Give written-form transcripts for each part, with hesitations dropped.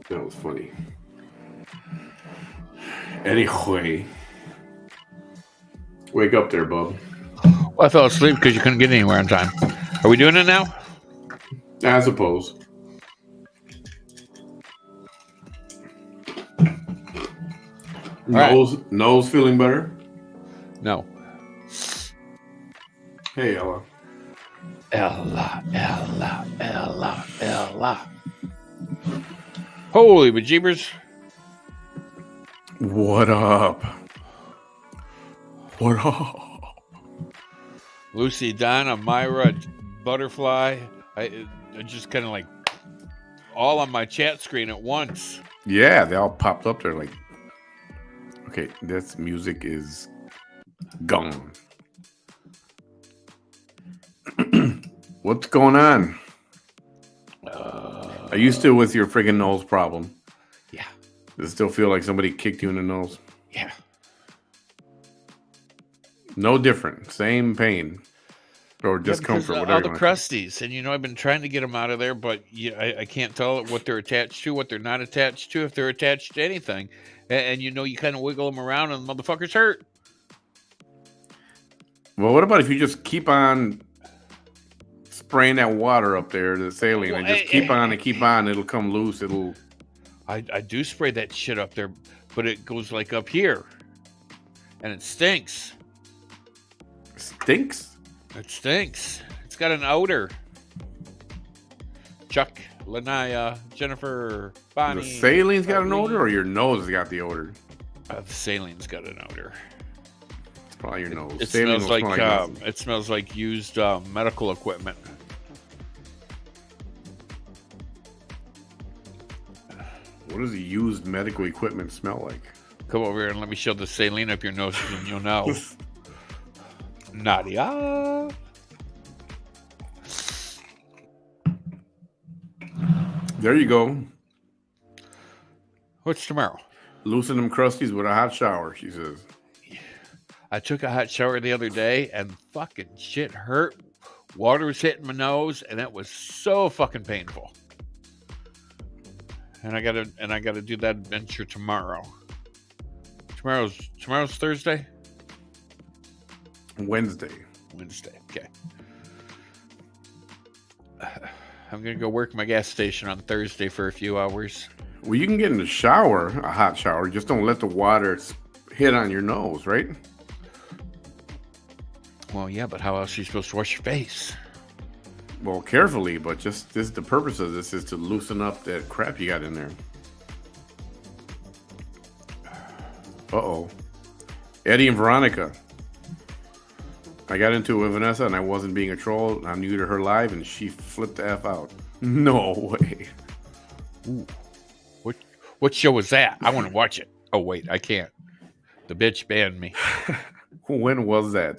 That was funny. Anyway, wake up there, bub. Well, I fell asleep because you couldn't get anywhere on time. Are we doing it now? I suppose. Nose feeling better? No. Hey, Ella. Ella. Holy bejeebers. What up? What up? Lucy, Donna, Myra, Butterfly. I just kind of like all on my chat screen at once. Yeah, they all popped up there like, okay, this music is gone. What's going on? Are you still with your friggin' nose problem? Yeah. Does it still feel like somebody kicked you in the nose? Yeah. No different. Same pain or discomfort, whatever. All the crusties, and I've been trying to get them out of there, but I can't tell what they're attached to, what they're not attached to, if they're attached to anything. And you kind of wiggle them around, and the motherfuckers hurt. Well, what about if you just keep on spraying that water up there, the saline, and just keep on, it'll come loose. I do spray that shit up there, but it goes like up here, and it stinks. Stinks? It stinks. It's got an odor. Chuck, Lanaya, Jennifer, Bonnie. The saline's got an odor, or your nose has got the odor? The saline's got an odor. It's probably your nose. It smells like used medical equipment. What does used medical equipment smell like? Come over here and let me shove the saline up your nose, and you'll know. Nadia. There you go. What's tomorrow? Loosen them crusties with a hot shower, she says. I took a hot shower the other day, and fucking shit hurt. Water was hitting my nose, and it was so fucking painful. And I gotta do that adventure tomorrow. Tomorrow's Thursday? Wednesday. Okay. I'm gonna go work my gas station on Thursday for a few hours. Well, you can get in the shower, a hot shower. Just don't let the water hit on your nose, right? Well, yeah, but how else are you supposed to wash your face? Well, carefully, but the purpose of this is to loosen up that crap you got in there. Uh-oh. Eddie and Veronica. I got into it with Vanessa, and I wasn't being a troll. I'm new to her live, and she flipped the F out. No way. Ooh. What show was that? I want to watch it. Oh, wait, I can't. The bitch banned me. When was that?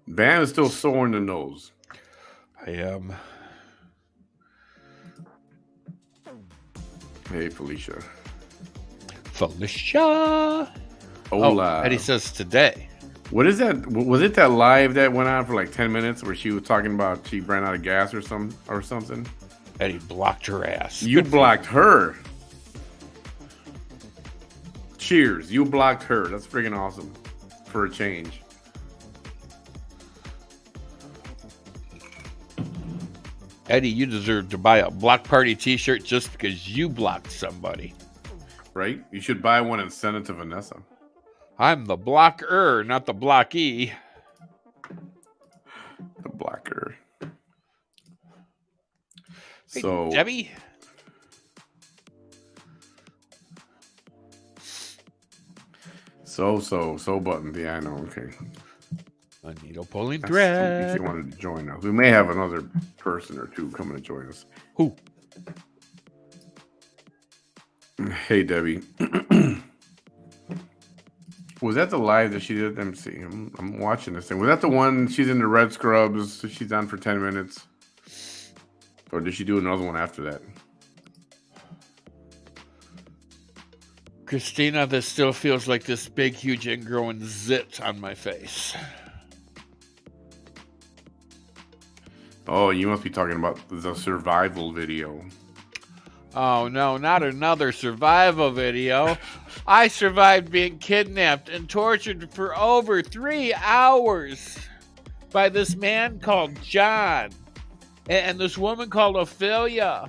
Bam is still sore in the nose. I am. Hey, Felicia. Hola. Oh, Eddie says today. What is that? Was it that live that went on for like 10 minutes where she was talking about she ran out of gas or something? Eddie blocked her ass. You blocked her. Cheers. You blocked her. That's freaking awesome. For a change. Eddie, you deserve to buy a Block Party t-shirt just because you blocked somebody. Right? You should buy one and send it to Vanessa. I'm the blocker, not the blockee. The blocker. Hey, So Debbie. so buttoned. Yeah, I know. Okay. A needle pulling That's somebody she thread. wanted to join us. We may have another person or two coming to join us. Who? Hey, Debbie. Was that the live that she did? Let me see. I'm watching this thing. Was that the one she's in the red scrubs? She's on for 10 minutes. Or did she do another one after that? Christina, this still feels like this big, huge, ingrowing zit on my face. Oh, you must be talking about the survival video. Oh, no, not another survival video. I survived being kidnapped and tortured for over 3 hours by this man called John and this woman called Ophelia.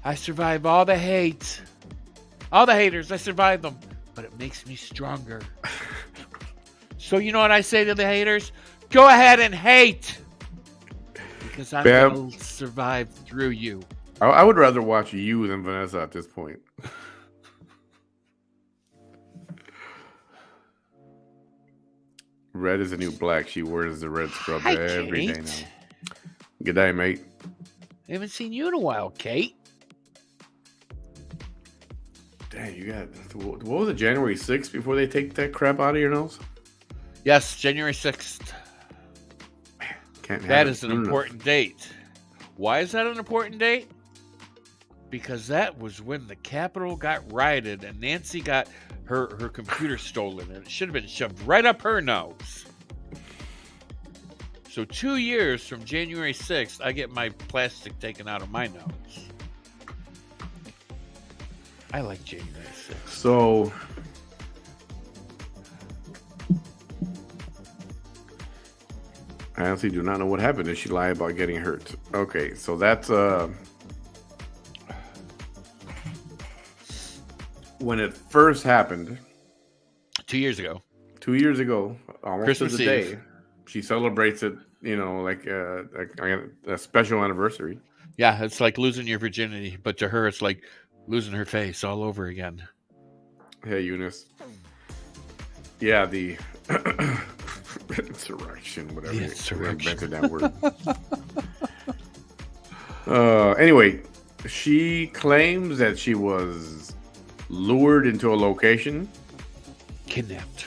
I survived all the hate. All the haters, I survived them. But it makes me stronger. So you know what I say to the haters? Go ahead and hate. Because I'm going to survive through you. I would rather watch you than Vanessa at this point. Red is the new black. She wears the red scrubs every day now. Good day, mate. I haven't seen you in a while, Kate. Dang, you got... What was it, January 6th before they take that crap out of your nose? Yes, January 6th. That is an important date. Why is that an important date? Because that was when the Capitol got rioted and Nancy got her computer stolen, and it should have been shoved right up her nose. So 2 years from January 6th, I get my plastic taken out of my nose. I like January 6th. So... I honestly do not know what happened. Did she lie about getting hurt? Okay, so that's when it first happened. 2 years ago. 2 years ago, almost Christmas to the Eve. day. She celebrates it, you know, like a special anniversary. Yeah, it's like losing your virginity, but to her, it's like losing her face all over again. Hey, Eunice. Yeah, the insurrection, whatever. The insurrection. Invented that word. Anyway, she claims that she was lured into a location. Kidnapped.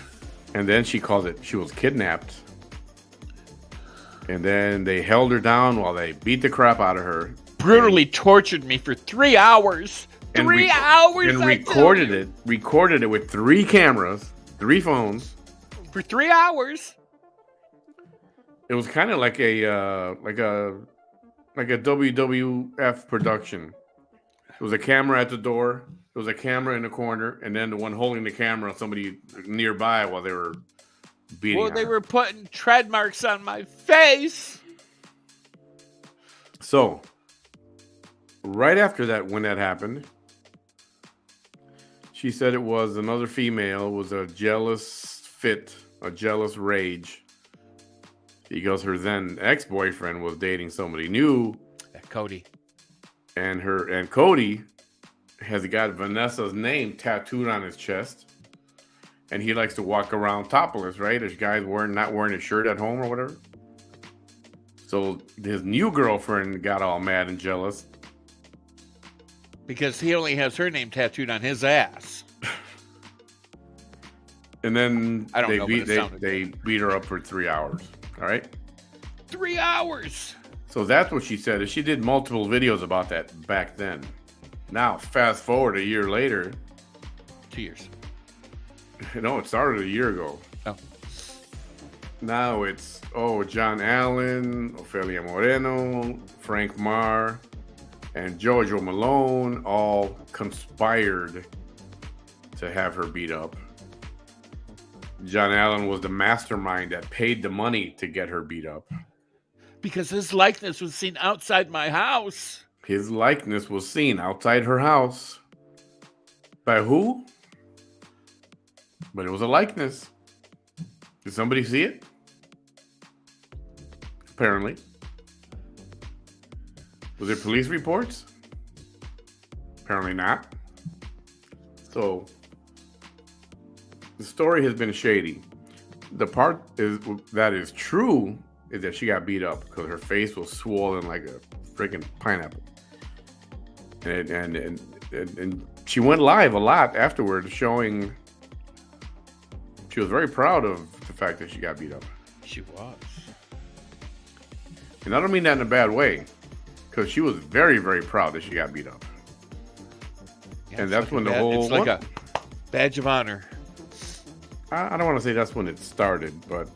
And then she called it, she was kidnapped. And then they held her down while they beat the crap out of her. Brutally tortured me for 3 hours. 3 hours. And recorded it with 3 cameras, 3 phones. For 3 hours. It was kind of like a WWF production. It was a camera at the door. It was a camera in the corner, and then the one holding the camera, somebody nearby while they were beating her. Well, they were putting tread marks on my face. So, right after that, when that happened, she said it was another female, was a jealous fit, a jealous rage. Because her then ex-boyfriend was dating somebody new. Cody. And Cody has got Vanessa's name tattooed on his chest. And he likes to walk around topless, right? There's guys not wearing a shirt at home or whatever. So his new girlfriend got all mad and jealous. Because he only has her name tattooed on his ass. And then they beat her up for 3 hours. All right? 3 hours. So that's what she said. She did multiple videos about that back then. Now, fast forward a year later. 2 years. No, it started a year ago. Oh. Now it's, John Allen, Ophelia Moreno, Frank Marr, and Jojo Malone all conspired to have her beat up. John Allen was the mastermind that paid the money to get her beat up. Because his likeness was seen outside my house. His likeness was seen outside her house. By who? But it was a likeness. Did somebody see it? apparently. Was there police reports? Apparently not. So the story has been shady. The part that is true is that she got beat up because her face was swollen like a freaking pineapple. And she went live a lot afterwards, showing she was very proud of the fact that she got beat up. She was. And I don't mean that in a bad way, because she was very, very proud that she got beat up. Yeah, and that's like when the whole... It's like a badge of honor. I don't want to say that's when it started, but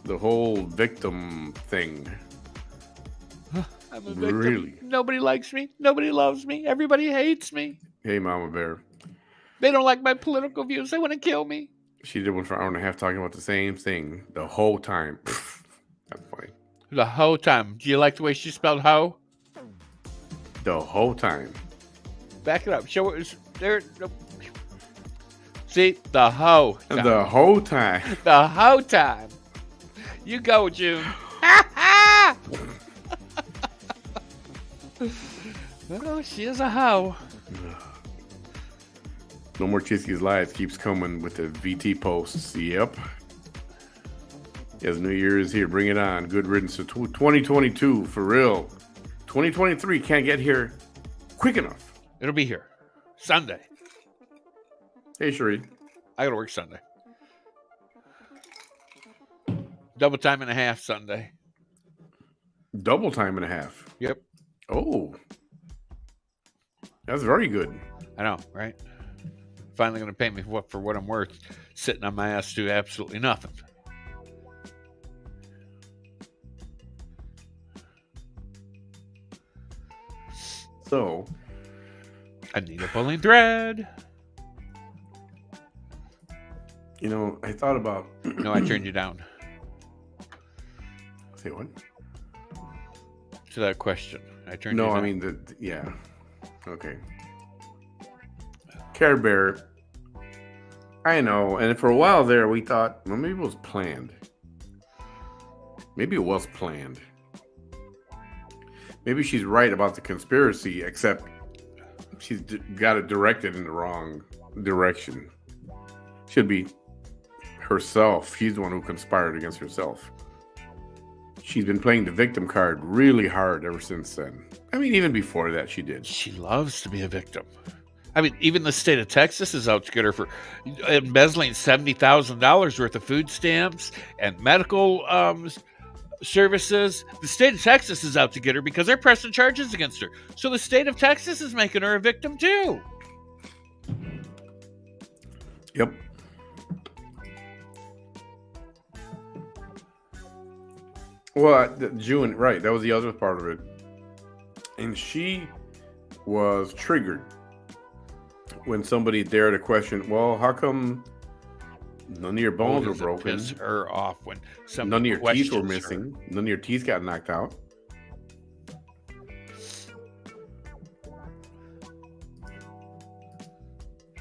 the whole victim thing... I'm a victim. Really? Nobody likes me. Nobody loves me. Everybody hates me. Hey, Mama Bear. They don't like my political views. They want to kill me. She did one for an hour and a half talking about the same thing the whole time. That's funny. The whole time. Do you like the way she spelled hoe? The whole time. Back it up. Show it. There. See? The hoe time. The whole time. The hoe time. You go, June. Oh, she is a hoe. No More Chisky's Lies keeps coming with the VT posts. Yep. Yes, New Year is here. Bring it on. Good riddance to 2022, for real. 2023 can't get here quick enough. It'll be here. Sunday. Hey, Sheree. I gotta work Sunday. Double time and a half Sunday. Double time and a half. Yep. Oh. That's very good. I know, right? Finally gonna pay me for what I'm worth, sitting on my ass to absolutely nothing. So, I need a pulling thread. you know, I thought about... No, I turned you down Say what? to that question. I turned No, you down. I mean, yeah. Okay. Care Bear. I know. And for a while there, we thought, well, maybe it was planned. Maybe it was planned. Maybe she's right about the conspiracy, except she's got it directed in the wrong direction. Should be herself. She's the one who conspired against herself. She's been playing the victim card really hard ever since then. I mean, even before that, she did. She loves to be a victim. I mean, even the state of Texas is out to get her for embezzling $70,000 worth of food stamps and medical services. The state of Texas is out to get her because they're pressing charges against her. So the state of Texas is making her a victim too. Yep. Well, June, right. That was the other part of it. And she was triggered when somebody dared to question, well, how come none of your bones were broken? Piss her off when None of your teeth were questions missing. None of your teeth got knocked out.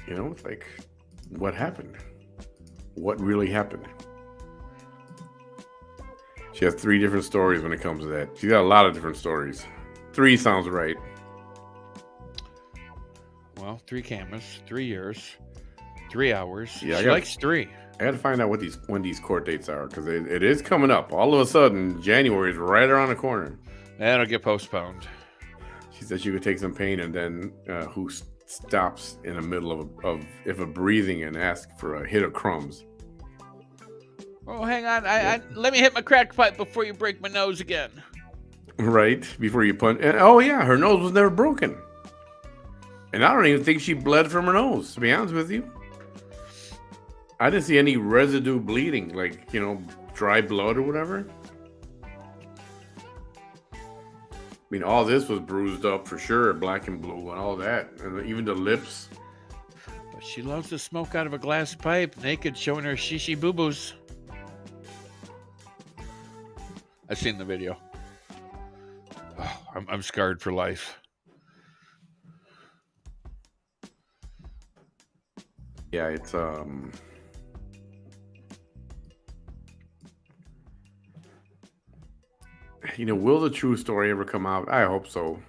You know, it's like, what happened? What really happened? She has 3 different stories when it comes to that. She's got a lot of different stories. 3 sounds right. Well, 3 cameras, 3 years, 3 hours. Yeah, She likes 3. I got to find out when these court dates are, because it is coming up. All of a sudden, January is right around the corner. That'll get postponed. She said she could take some pain, and then who stops in the middle of if a breathing and ask for a hit of crumbs. Oh, hang on. Let me hit my crack pipe before you break my nose again. Right? Before you punch. And, oh, yeah, her nose was never broken. And I don't even think she bled from her nose, to be honest with you. I didn't see any residue bleeding, like, dry blood or whatever. I mean, all this was bruised up for sure, black and blue and all that. And even the lips. But she loves to smoke out of a glass pipe, naked, showing her shishi boo-boos. I've seen the video. Oh, I'm scarred for life. Yeah, it's will the true story ever come out? I hope so.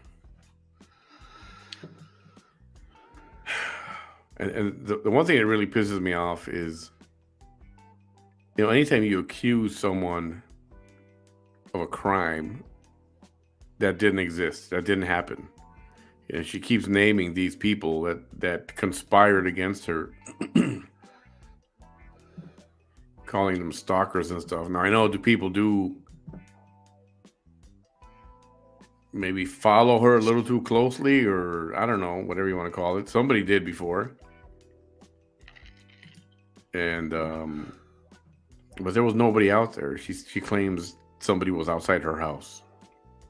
And the one thing that really pisses me off is, anytime you accuse someone of a crime that didn't exist, that didn't happen, and she keeps naming these people that conspired against her, calling them stalkers and stuff. Now, I know people do maybe follow her a little too closely, or I don't know, whatever you want to call it. Somebody did before. And but there was nobody out there. She claims somebody was outside her house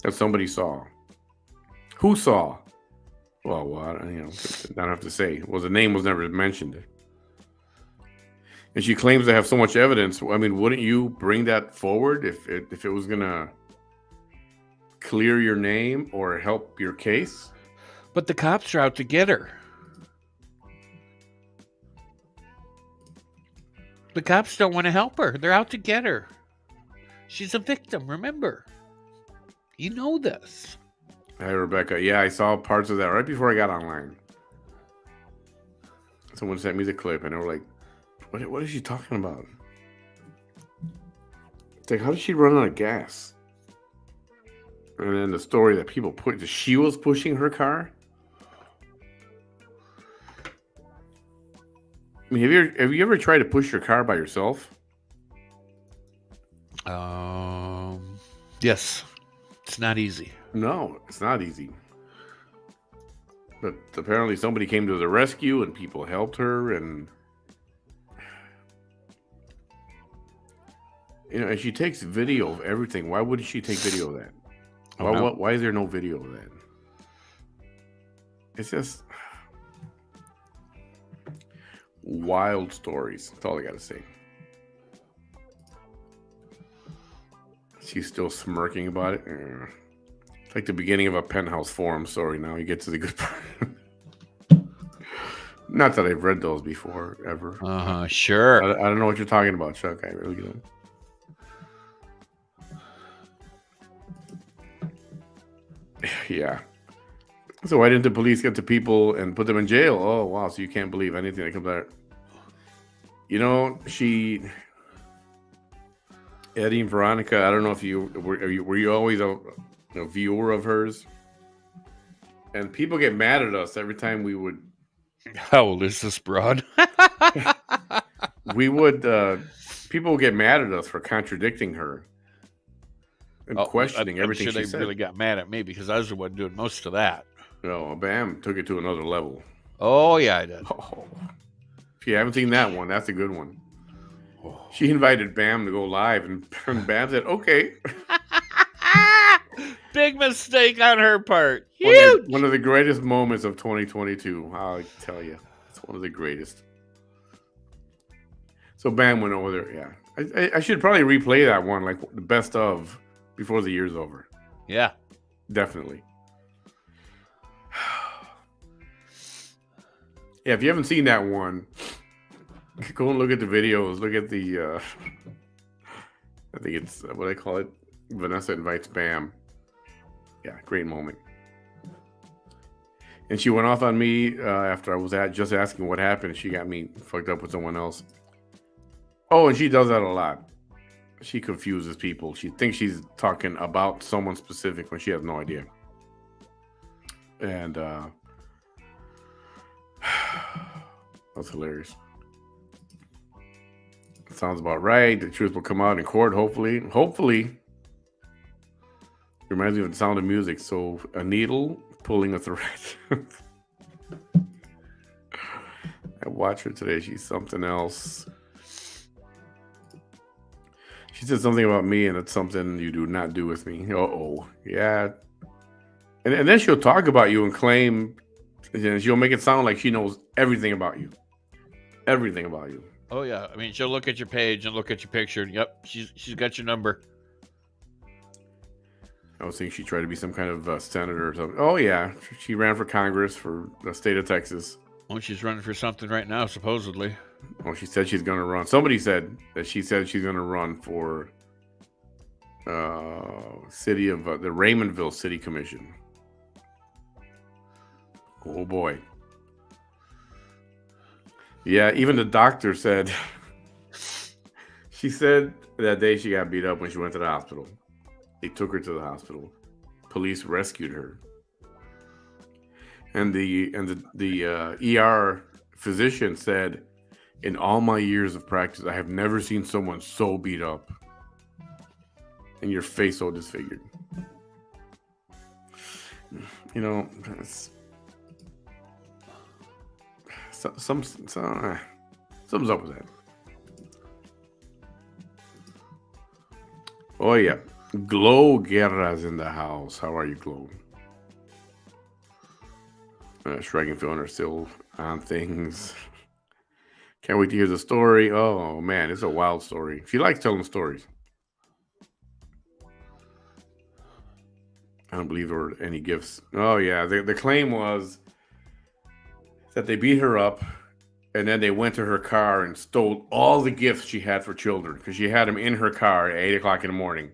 that somebody saw. Who saw? Well, what I don't have to say. Well, the name was never mentioned. And she claims to have so much evidence. I mean, wouldn't you bring that forward if it was gonna clear your name or help your case? But the cops are out to get her. The cops don't want to help her. They're out to get her. She's a victim, remember? You know this. Hi, Rebecca. Yeah, I saw parts of that right before I got online. Someone sent me the clip, and they were like, what is she talking about? It's like, how did she run out of gas? And then the story that people put, she was pushing her car? I mean, have you ever tried to push your car by yourself? Yes. It's not easy. No, it's not easy. But apparently somebody came to the rescue and people helped her, and and she takes video of everything. Why wouldn't she take video of that? Why is there no video of that? It's just wild stories. That's all I gotta say. She's still smirking about it. It's like the beginning of a Penthouse forum story. Now you get to the good part. Not that I've read those before, ever. Sure. I don't know what you're talking about, Chuck. I really don't. Yeah. So why didn't the police get the people and put them in jail? Oh, wow. So you can't believe anything that comes out. Eddie and Veronica, I don't know if were you always a viewer of hers? And people get mad at us every time we would. How old is this broad? People would get mad at us for contradicting her and questioning everything she said. I'm sure they really got mad at me because I was the one doing most of that. No, Bam took it to another level. Oh, yeah, I did. Oh. If you haven't seen that one, that's a good one. She invited Bam to go live, and Bam said, okay. Big mistake on her part. One of the greatest moments of 2022. I'll tell you. It's one of the greatest. So Bam went over there. Yeah. I should probably replay that one, like the best of, before the year's over. Yeah. Definitely. Yeah, if you haven't seen that one, go and look at the videos. Look at the, I think it's, what I call it, Vanessa Invites Bam. Yeah, great moment. And she went off on me after I was just asking what happened. She got me fucked up with someone else. Oh, and she does that a lot. She confuses people. She thinks she's talking about someone specific when she has no idea. And that's hilarious. Sounds about right. The truth will come out in court, hopefully. Hopefully. Reminds me of The Sound of Music. So a needle pulling a thread. I watched her today. She's something else. She said something about me, and it's something you do not do with me. Uh-oh. Yeah. And then she'll talk about you and claim, and she'll make it sound like she knows everything about you. Everything about you. Oh, yeah. I mean, she'll look at your page and look at your picture. And, yep, she's got your number. I was thinking she tried to be some kind of senator or something. Oh, yeah. She ran for Congress for the state of Texas. Oh, she's running for something right now, supposedly. Oh, she said she's going to run. Somebody said that she said she's going to run for city of the Raymondville City Commission. Oh boy. Yeah, even the doctor said she said that day she got beat up when she went to the hospital. They took her to the hospital. Police rescued her, and the ER physician said, "In all my years of practice, I have never seen someone so beat up, and your face so disfigured." You know, something's up with that. Oh yeah, Glow Guerra's in the house. How are you, Glow? Shrek and Phil are still on things. Can't wait to hear the story. Oh man, it's a wild story. She likes telling stories. I don't believe there were any gifts. Oh yeah, the claim was that they beat her up, and then they went to her car and stole all the gifts she had for children because she had them in her car at 8 o'clock in the morning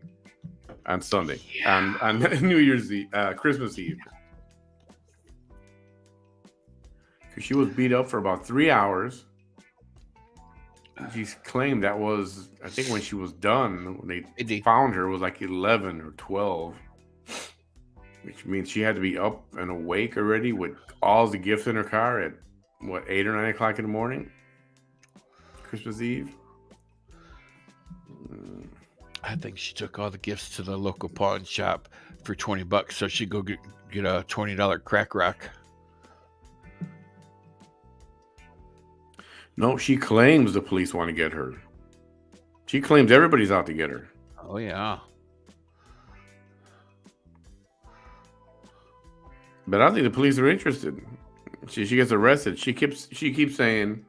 on Sunday, on New Year's Eve, Christmas Eve. Because she was beat up for about 3 hours. She claimed that was, I think, when she was done, when they found her, it was like 11 or 12. Which means she had to be up and awake already with all the gifts in her car at, 8 or 9 o'clock in the morning? Christmas Eve? I think she took all the gifts to the local pawn shop for $20 so she'd go get a $20 crack rock. No, she claims the police want to get her. She claims everybody's out to get her. Oh, yeah. But I don't think the police are interested. She gets arrested. She keeps saying,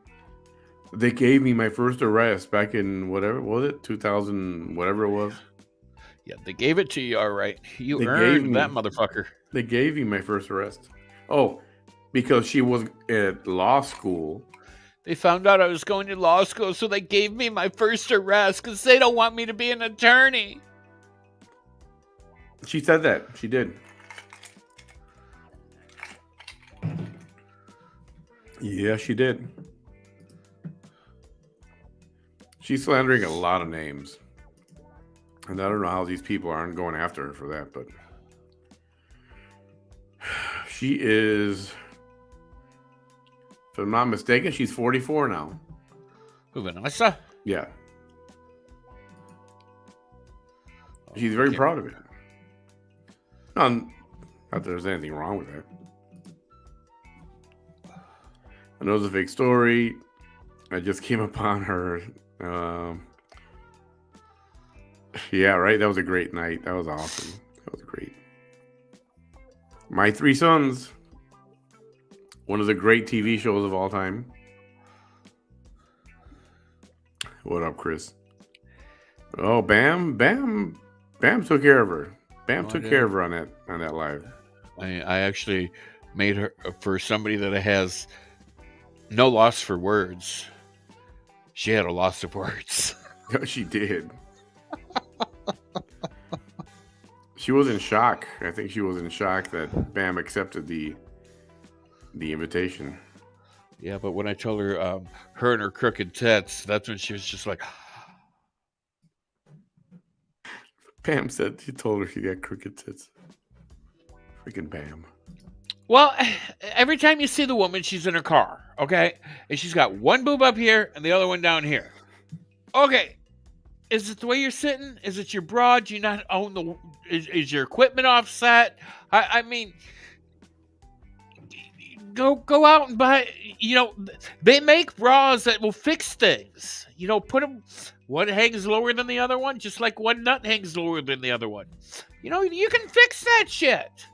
they gave me my first arrest back in whatever was it, 2000, whatever it was. Yeah, they gave it to you, all right. You earned that, motherfucker. They gave me my first arrest. Oh, because she was at law school. They found out I was going to law school, so they gave me my first arrest because they don't want me to be an attorney. She said that. She did. Yeah, she did. She's slandering a lot of names. And I don't know how these people aren't going after her for that, but she is, if I'm not mistaken, she's 44 now. Who, Vanessa? Yeah. She's very proud of it. Not that there's anything wrong with that. I know it's a fake story. I just came upon her. Yeah, right. That was a great night. That was awesome. That was great. My Three Sons. One of the great TV shows of all time. What up, Chris? Oh, Bam took care of her. Bam took care of her on that live. I actually made her, for somebody that has no loss for words, she had a loss of words. She did. She was in shock. I think she was in shock that Bam accepted the invitation. Yeah, but when I told her her and her crooked tits, that's when she was just like... Bam said he told her she got crooked tits. Freaking Bam. Well, every time you see the woman, she's in her car, okay? And she's got one boob up here and the other one down here. Okay, is it the way you're sitting? Is it your bra? Do you not own the... Is your equipment offset? I mean... Go out and buy, they make bras that will fix things. Put them, one hangs lower than the other one, just like one nut hangs lower than the other one. You can fix that shit.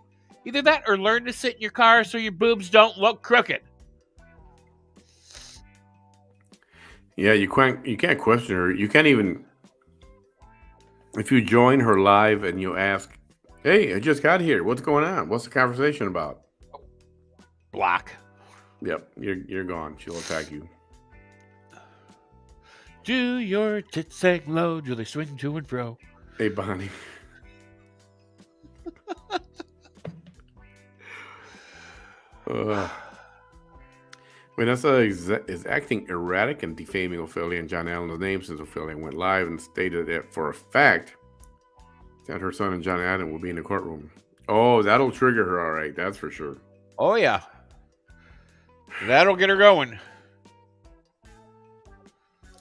Either that or learn to sit in your car so your boobs don't look crooked. Yeah, you can't question her. You can't even, if you join her live and you ask, hey, I just got here. What's going on? What's the conversation about? Block. Yep, you're gone. She'll attack you. Do your tits hang low? Do they swing to and fro? Hey, Bonnie. Uh, Vanessa is acting erratic and defaming Ophelia and John Allen's name since Ophelia went live and stated that for a fact that her son and John Allen will be in the courtroom. Oh, that'll trigger her, all right. That's for sure. Oh, yeah. That'll get her going.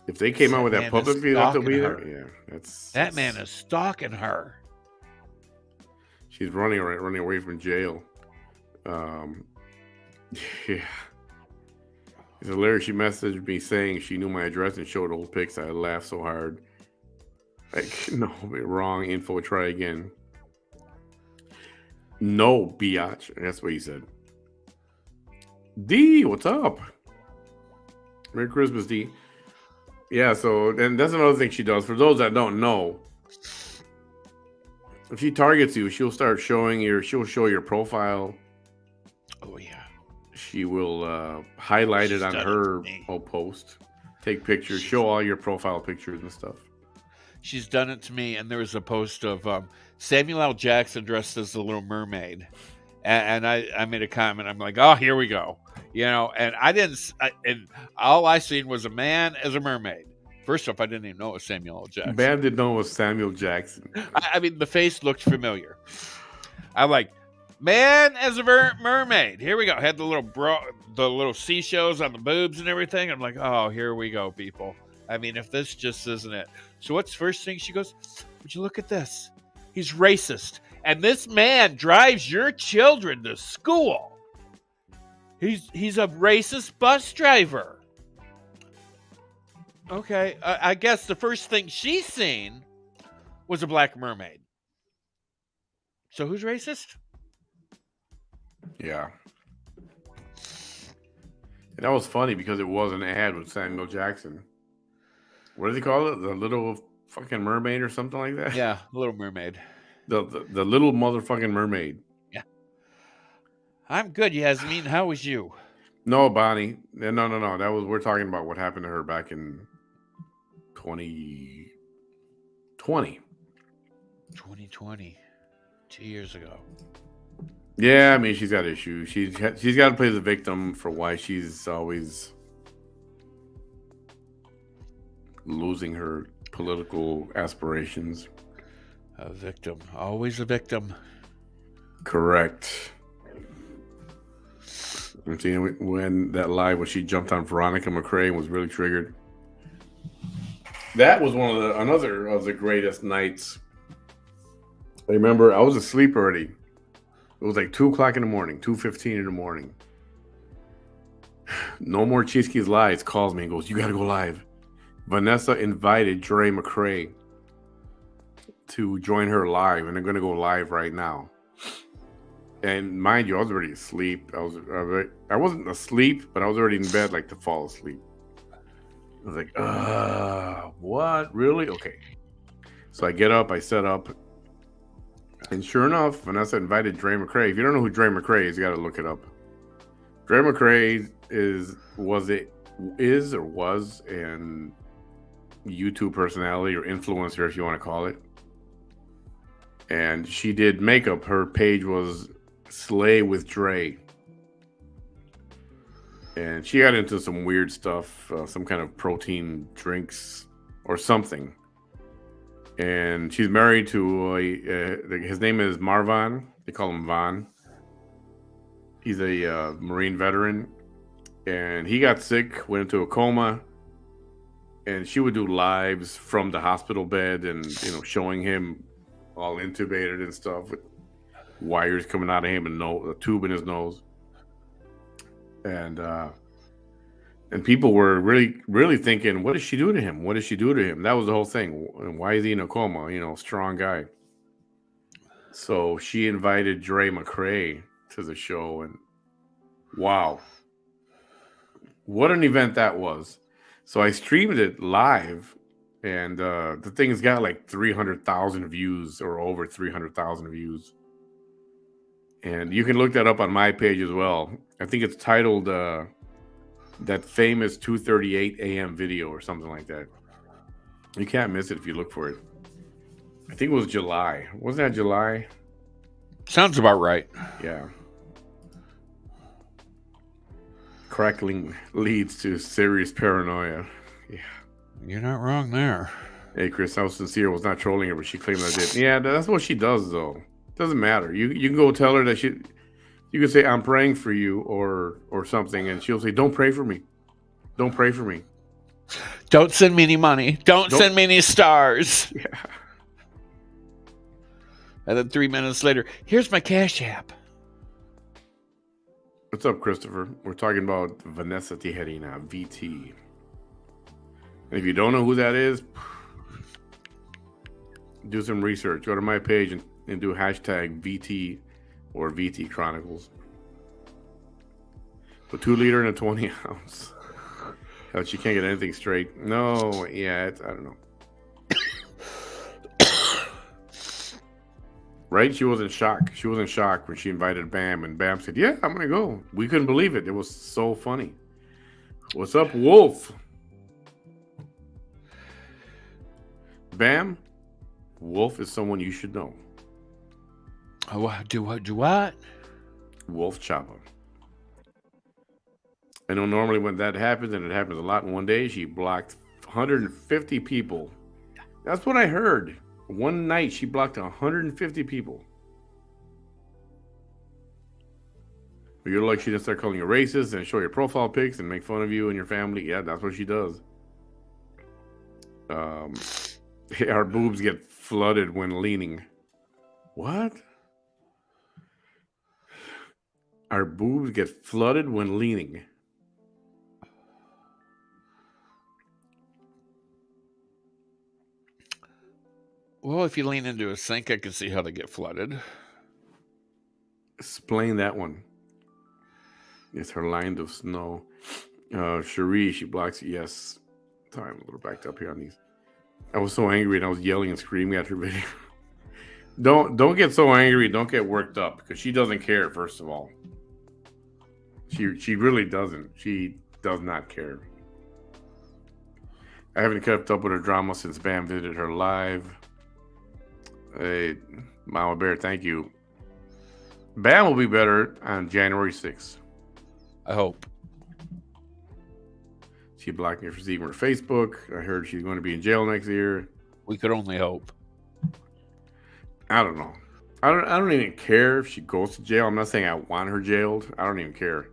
If they came out with that publicly, that they'll be there. Yeah, that man is stalking her. She's running away from jail. Yeah. It's hilarious. She messaged me saying she knew my address and showed old pics. I laughed so hard. Like, no, wrong info. Try again. No, biatch. That's what he said. D, what's up? Merry Christmas, D. Yeah, so and that's another thing she does. For those that don't know, if she targets you, she'll start she'll show your profile. Oh yeah. She will highlight it on her post, take pictures, show all your profile pictures and stuff. She's done it to me, and there was a post of Samuel L. Jackson dressed as the Little Mermaid, and I made a comment. I'm like, oh, here we go, and and all I seen was a man as a mermaid. First off, I didn't even know it was Samuel L. Jackson. Man didn't know it was Samuel Jackson. I mean, the face looked familiar. I'm like, man as a mermaid. Here we go. Had the little seashells on the boobs and everything. I'm like, oh, here we go, people. I mean, if this just isn't it. So what's the first thing she goes? Would you look at this? He's racist. And this man drives your children to school. He's a racist bus driver. Okay. I guess the first thing she's seen was a black mermaid. So who's racist? Yeah. And that was funny because it was an ad with Samuel Jackson. What do they call it? The Little fucking Mermaid or something like that? Yeah, Little Mermaid. The Little motherfucking Mermaid. Yeah. I'm good, Yasmin. How was you? No, Bonnie. No. We're talking about what happened to her back in 2020. 2020. 2 years ago. Yeah, I mean, she's got issues. She's got to play the victim for why she's always losing her political aspirations. A victim. Always a victim. Correct. I'm seeing when that live when she jumped on Veronica McCrae and was really triggered. That was another of the greatest nights. I remember I was asleep already. It was like 2:00 in the morning, 2:15 in the morning. No More Cheeseke's Lies calls me and goes, you got to go live. Vanessa invited Dre McCrae to join her live, and they're going to go live right now. And mind you, I was already asleep. I wasn't asleep, but I was already in bed, like to fall asleep. I was like, what? Really? Okay. So I get up, I set up, and sure enough, Vanessa invited Dre McCrae. If you don't know who Dre McCrae is, you got to look it up. Dre McCrae was an YouTube personality or influencer, if you want to call it. And she did makeup. Her page was Slay with Dre. And she got into some weird stuff, some kind of protein drinks or something. And she's married to his name is Marvan. They call him Von. He's a Marine veteran, and he got sick, went into a coma. And she would do lives from the hospital bed, and showing him all intubated and stuff with wires coming out of him and a tube in his nose. And people were really, really thinking, what did she do to him? What did she do to him? That was the whole thing. Why is he in a coma? Strong guy. So she invited Dre McCrae to the show, and wow, what an event that was. So I streamed it live, and the thing's got like 300,000 views or over 300,000 views. And you can look that up on my page as well. I think it's titled that famous 2:38 a.m. video or something like that. You can't miss it if you look for it. I think it was July. Wasn't that July? Sounds about right. Yeah. Crackling leads to serious paranoia. Yeah. You're not wrong there. Hey, Chris, I was sincere. Was not trolling her, but she claimed I did. Yeah, that's what she does, though. Doesn't matter. You can go tell her that she. You can say I'm praying for you or something, and she'll say, "Don't pray for me. Don't pray for me. Don't send me any money. Don't Don't-" send me any stars. Yeah. And then 3 minutes later, here's my Cash App. What's up, Christopher? We're talking about Vanessa Tijerina, VT. And if you don't know who that is, do some research. Go to my page and do hashtag VT or VT Chronicles. The 2 liter and a 20 ounce. Hell, she can't get anything straight. No, yeah, I don't know. Right? She was in shock. She was in shock when she invited Bam, and Bam said, "Yeah, I'm gonna go." We couldn't believe it. It was so funny. What's up, Wolf? Bam, Wolf is someone you should know. Oh, do what? Wolf Choppa. I know normally when that happens, and it happens a lot in one day, she blocked 150 people. That's what I heard. One night she blocked 150 people. You're like, she just start calling you racist and show your profile pics and make fun of you and your family. Yeah, that's what she does. Our boobs get flooded when leaning. What? Our boobs get flooded when leaning. Well, if you lean into a sink, I can see how they get flooded. Explain that one. It's her line of snow. Cherie, she blocks. Yes. Sorry, I'm a little backed up here on these. I was so angry and I was yelling and screaming at her video. Don't get so angry. Don't get worked up because she doesn't care. First of all, she really doesn't. She does not care. I haven't kept up with her drama since Bam visited her live. Hey, Mama Bear, thank you. Bam will be better on January 6th. I hope. She blocked me for seeing her Facebook. I heard she's going to be in jail next year. We could only hope. I don't know. I don't even care if she goes to jail. I'm not saying I want her jailed. I don't even care.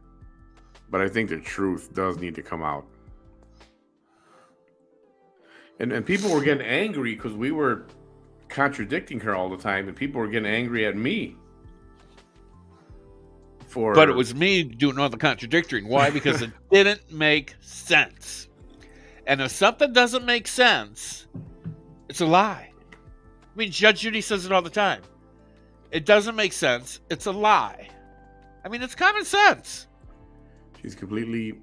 But I think the truth does need to come out. And people were getting angry because we were contradicting her all the time, and people were getting angry at me. But it was me doing all the contradicting. Why? Because it didn't make sense. And if something doesn't make sense, it's a lie. I mean, Judge Judy says it all the time. It doesn't make sense. It's a lie. I mean, it's common sense. She's completely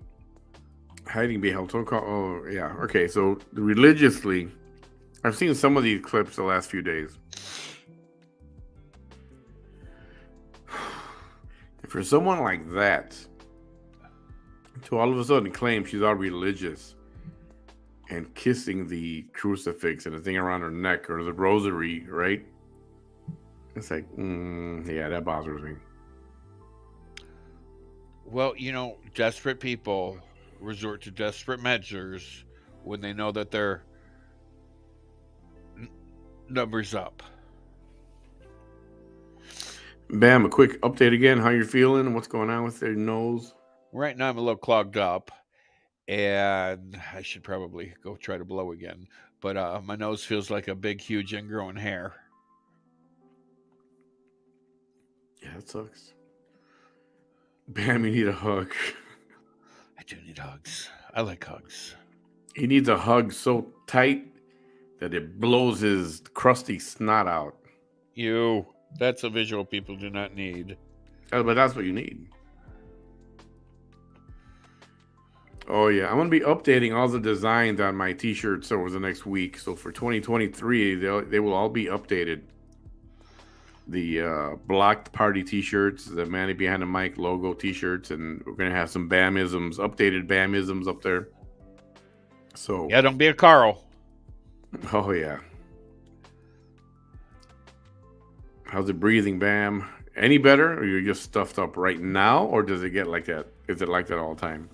hiding behind. Oh, yeah. Okay, so religiously, I've seen some of these clips the last few days. For someone like that to all of a sudden claim she's all religious and kissing the crucifix and the thing around her neck or the rosary, right? It's like, yeah, that bothers me. Well, desperate people resort to desperate measures when they know that their number's up. Bam, a quick update again. How you're feeling? What's going on with your nose? Right now I'm a little clogged up, and I should probably go try to blow again. But my nose feels like a big, huge ingrowing hair. Yeah, that sucks. Bam, you need a hug. I do need hugs. I like hugs. He needs a hug so tight that it blows his crusty snot out. That's a visual people do not need. But that's what you need. Oh, yeah. I'm going to be updating all the designs on my t-shirts over the next week. So for 2023, they will all be updated. The blocked party t-shirts, the Manny Behind the Mic logo t-shirts, and we're going to have some Bamisms, updated Bamisms up there. So yeah, don't be a Carl. Oh, yeah. How's the breathing, Bam? Any better, or you're just stuffed up right now, or does it get like that? Is it like that all the time?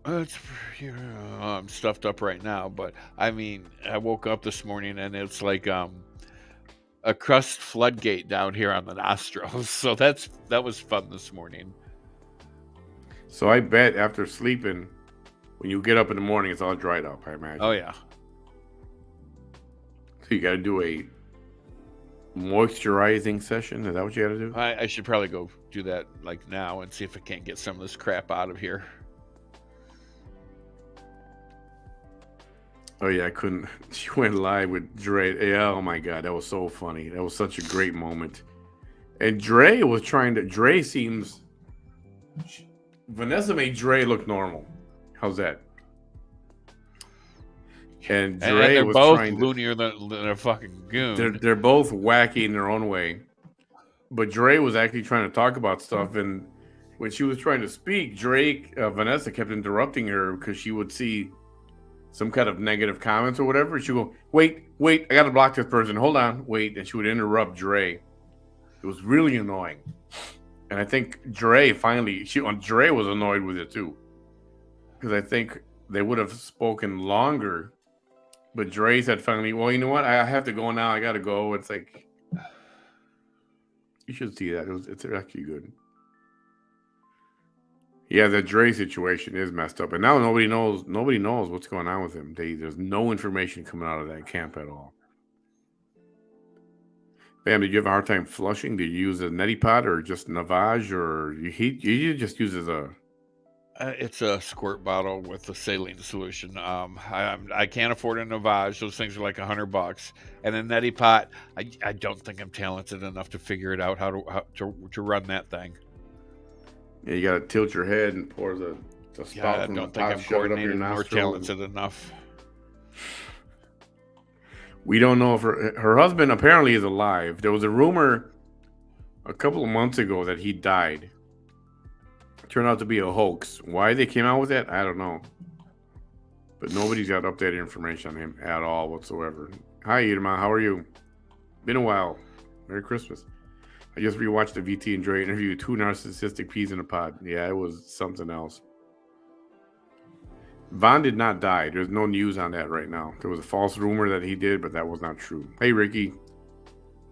It's, I'm stuffed up right now, but I mean, I woke up this morning and it's like a crust floodgate down here on the nostrils. So that was fun this morning. So I bet after sleeping, when you get up in the morning, it's all dried up, I imagine. Oh yeah. So you got to do a moisturizing session. Is that what you got to do? I should probably go do that like now and see if I can't get some of this crap out of here. Oh yeah, I couldn't. She went live with Dre. Yeah, oh my god, that was so funny. That was such a great moment. And Dre was trying to. Dre seems. Vanessa made Dre look normal. How's that? And Dre they're was both trying to. loonier than a fucking goon. They're both wacky in their own way. But Dre was actually trying to talk about stuff, and when she was trying to speak, Vanessa kept interrupting her because she would see some kind of negative comments or whatever. She'd go, wait, I got to block this person. Hold on, wait. And she would interrupt Dre. It was really annoying. And I think Dre Dre was annoyed with it too. Because I think they would have spoken longer. But Dre said finally, well, you know what? I have to go now. I got to go. It's like, you should see that. It's actually good. Yeah, the Dre situation is messed up, and now nobody knows what's going on with him. There's no information coming out of that camp at all. Bam, did you have a hard time flushing? Did you use a neti pot or just Navage, or you just use as a? It's a squirt bottle with a saline solution. I can't afford a Navage. Those things are like $100. And a neti pot, I don't think I'm talented enough to figure it out how to run that thing. Yeah, you got to tilt your head and pour the spout Yeah, I from don't the think pot, I'm shove it up your coordinated or nostril. talented enough. We don't know if her husband apparently is alive. There was a rumor a couple of months ago that he died. It turned out to be a hoax. Why they came out with that, I don't know. But nobody's got updated information on him at all whatsoever. Hi, Irma. How are you? Been a while. Merry Christmas. I just rewatched the VT and Dre interview. 2 narcissistic peas in a pod. Yeah, it was something else. Von did not die. There's no news on that right now. There was a false rumor that he did, but that was not true. Hey, Ricky.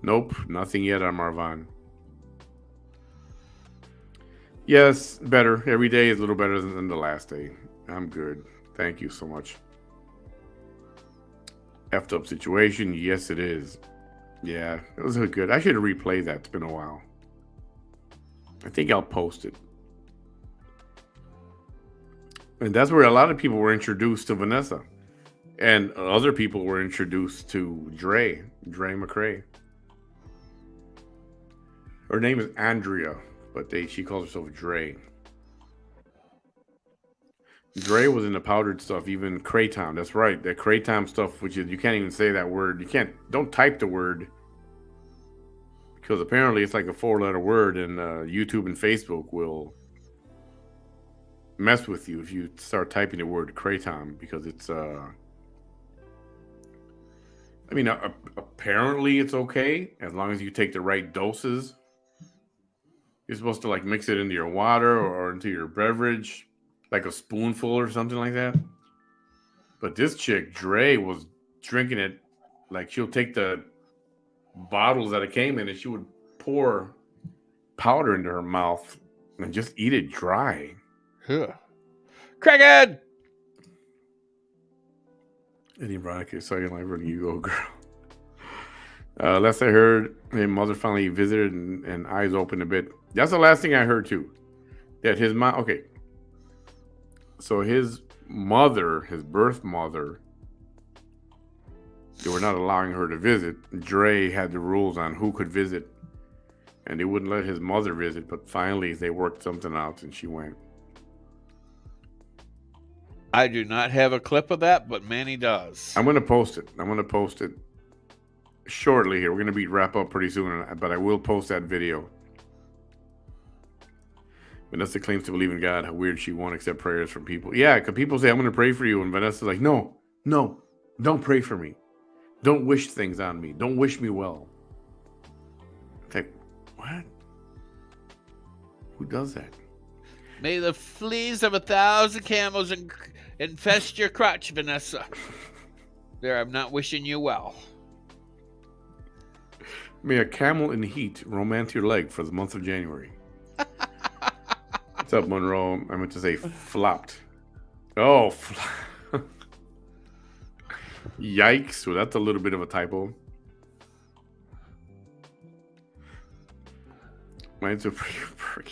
Nope, nothing yet on Marvon. Yes, better. Every day is a little better than the last day. I'm good. Thank you so much. Effed up situation. Yes, it is. Yeah, it was good. I should have replayed that. It's been a while. I think I'll post it. And that's where a lot of people were introduced to Vanessa. And other people were introduced to Dre McCrae. Her name is Andrea, but she calls herself Dre. Dre was in the powdered stuff, even Kratom. That's right, that Kratom stuff, which is, you can't even say that word. Don't type the word, because apparently it's like a 4-letter word, and YouTube and Facebook will mess with you if you start typing the word Kratom, because it's apparently it's okay as long as you take the right doses. You're supposed to like mix it into your water or into your beverage, like a spoonful or something like that. But this chick, Dre, was drinking it like she'll take the bottles that it came in and she would pour powder into her mouth and just eat it dry. Huh. Crackhead! Eddie Veronica saw you like, you go, girl. Last I heard, his mother finally visited and eyes opened a bit. That's the last thing I heard too. That his mom, okay. So his mother, his birth mother, they were not allowing her to visit. Dre had the rules on who could visit, and they wouldn't let his mother visit. But finally, they worked something out, and she went. I do not have a clip of that, but Manny does. I'm going to post it shortly here. We're going to wrap up pretty soon, but I will post that video. Vanessa claims to believe in God. How weird she won't accept prayers from people. Yeah, because people say, I'm going to pray for you. And Vanessa's like, no, don't pray for me. Don't wish things on me. Don't wish me well. It's like, what? Who does that? May the fleas of 1,000 camels infest your crotch, Vanessa. There, I'm not wishing you well. May a camel in heat romance your leg for the month of January. What's up, Monroe? I meant to say flopped. Oh, yikes. Well, that's a little bit of a typo. Mine's a pretty.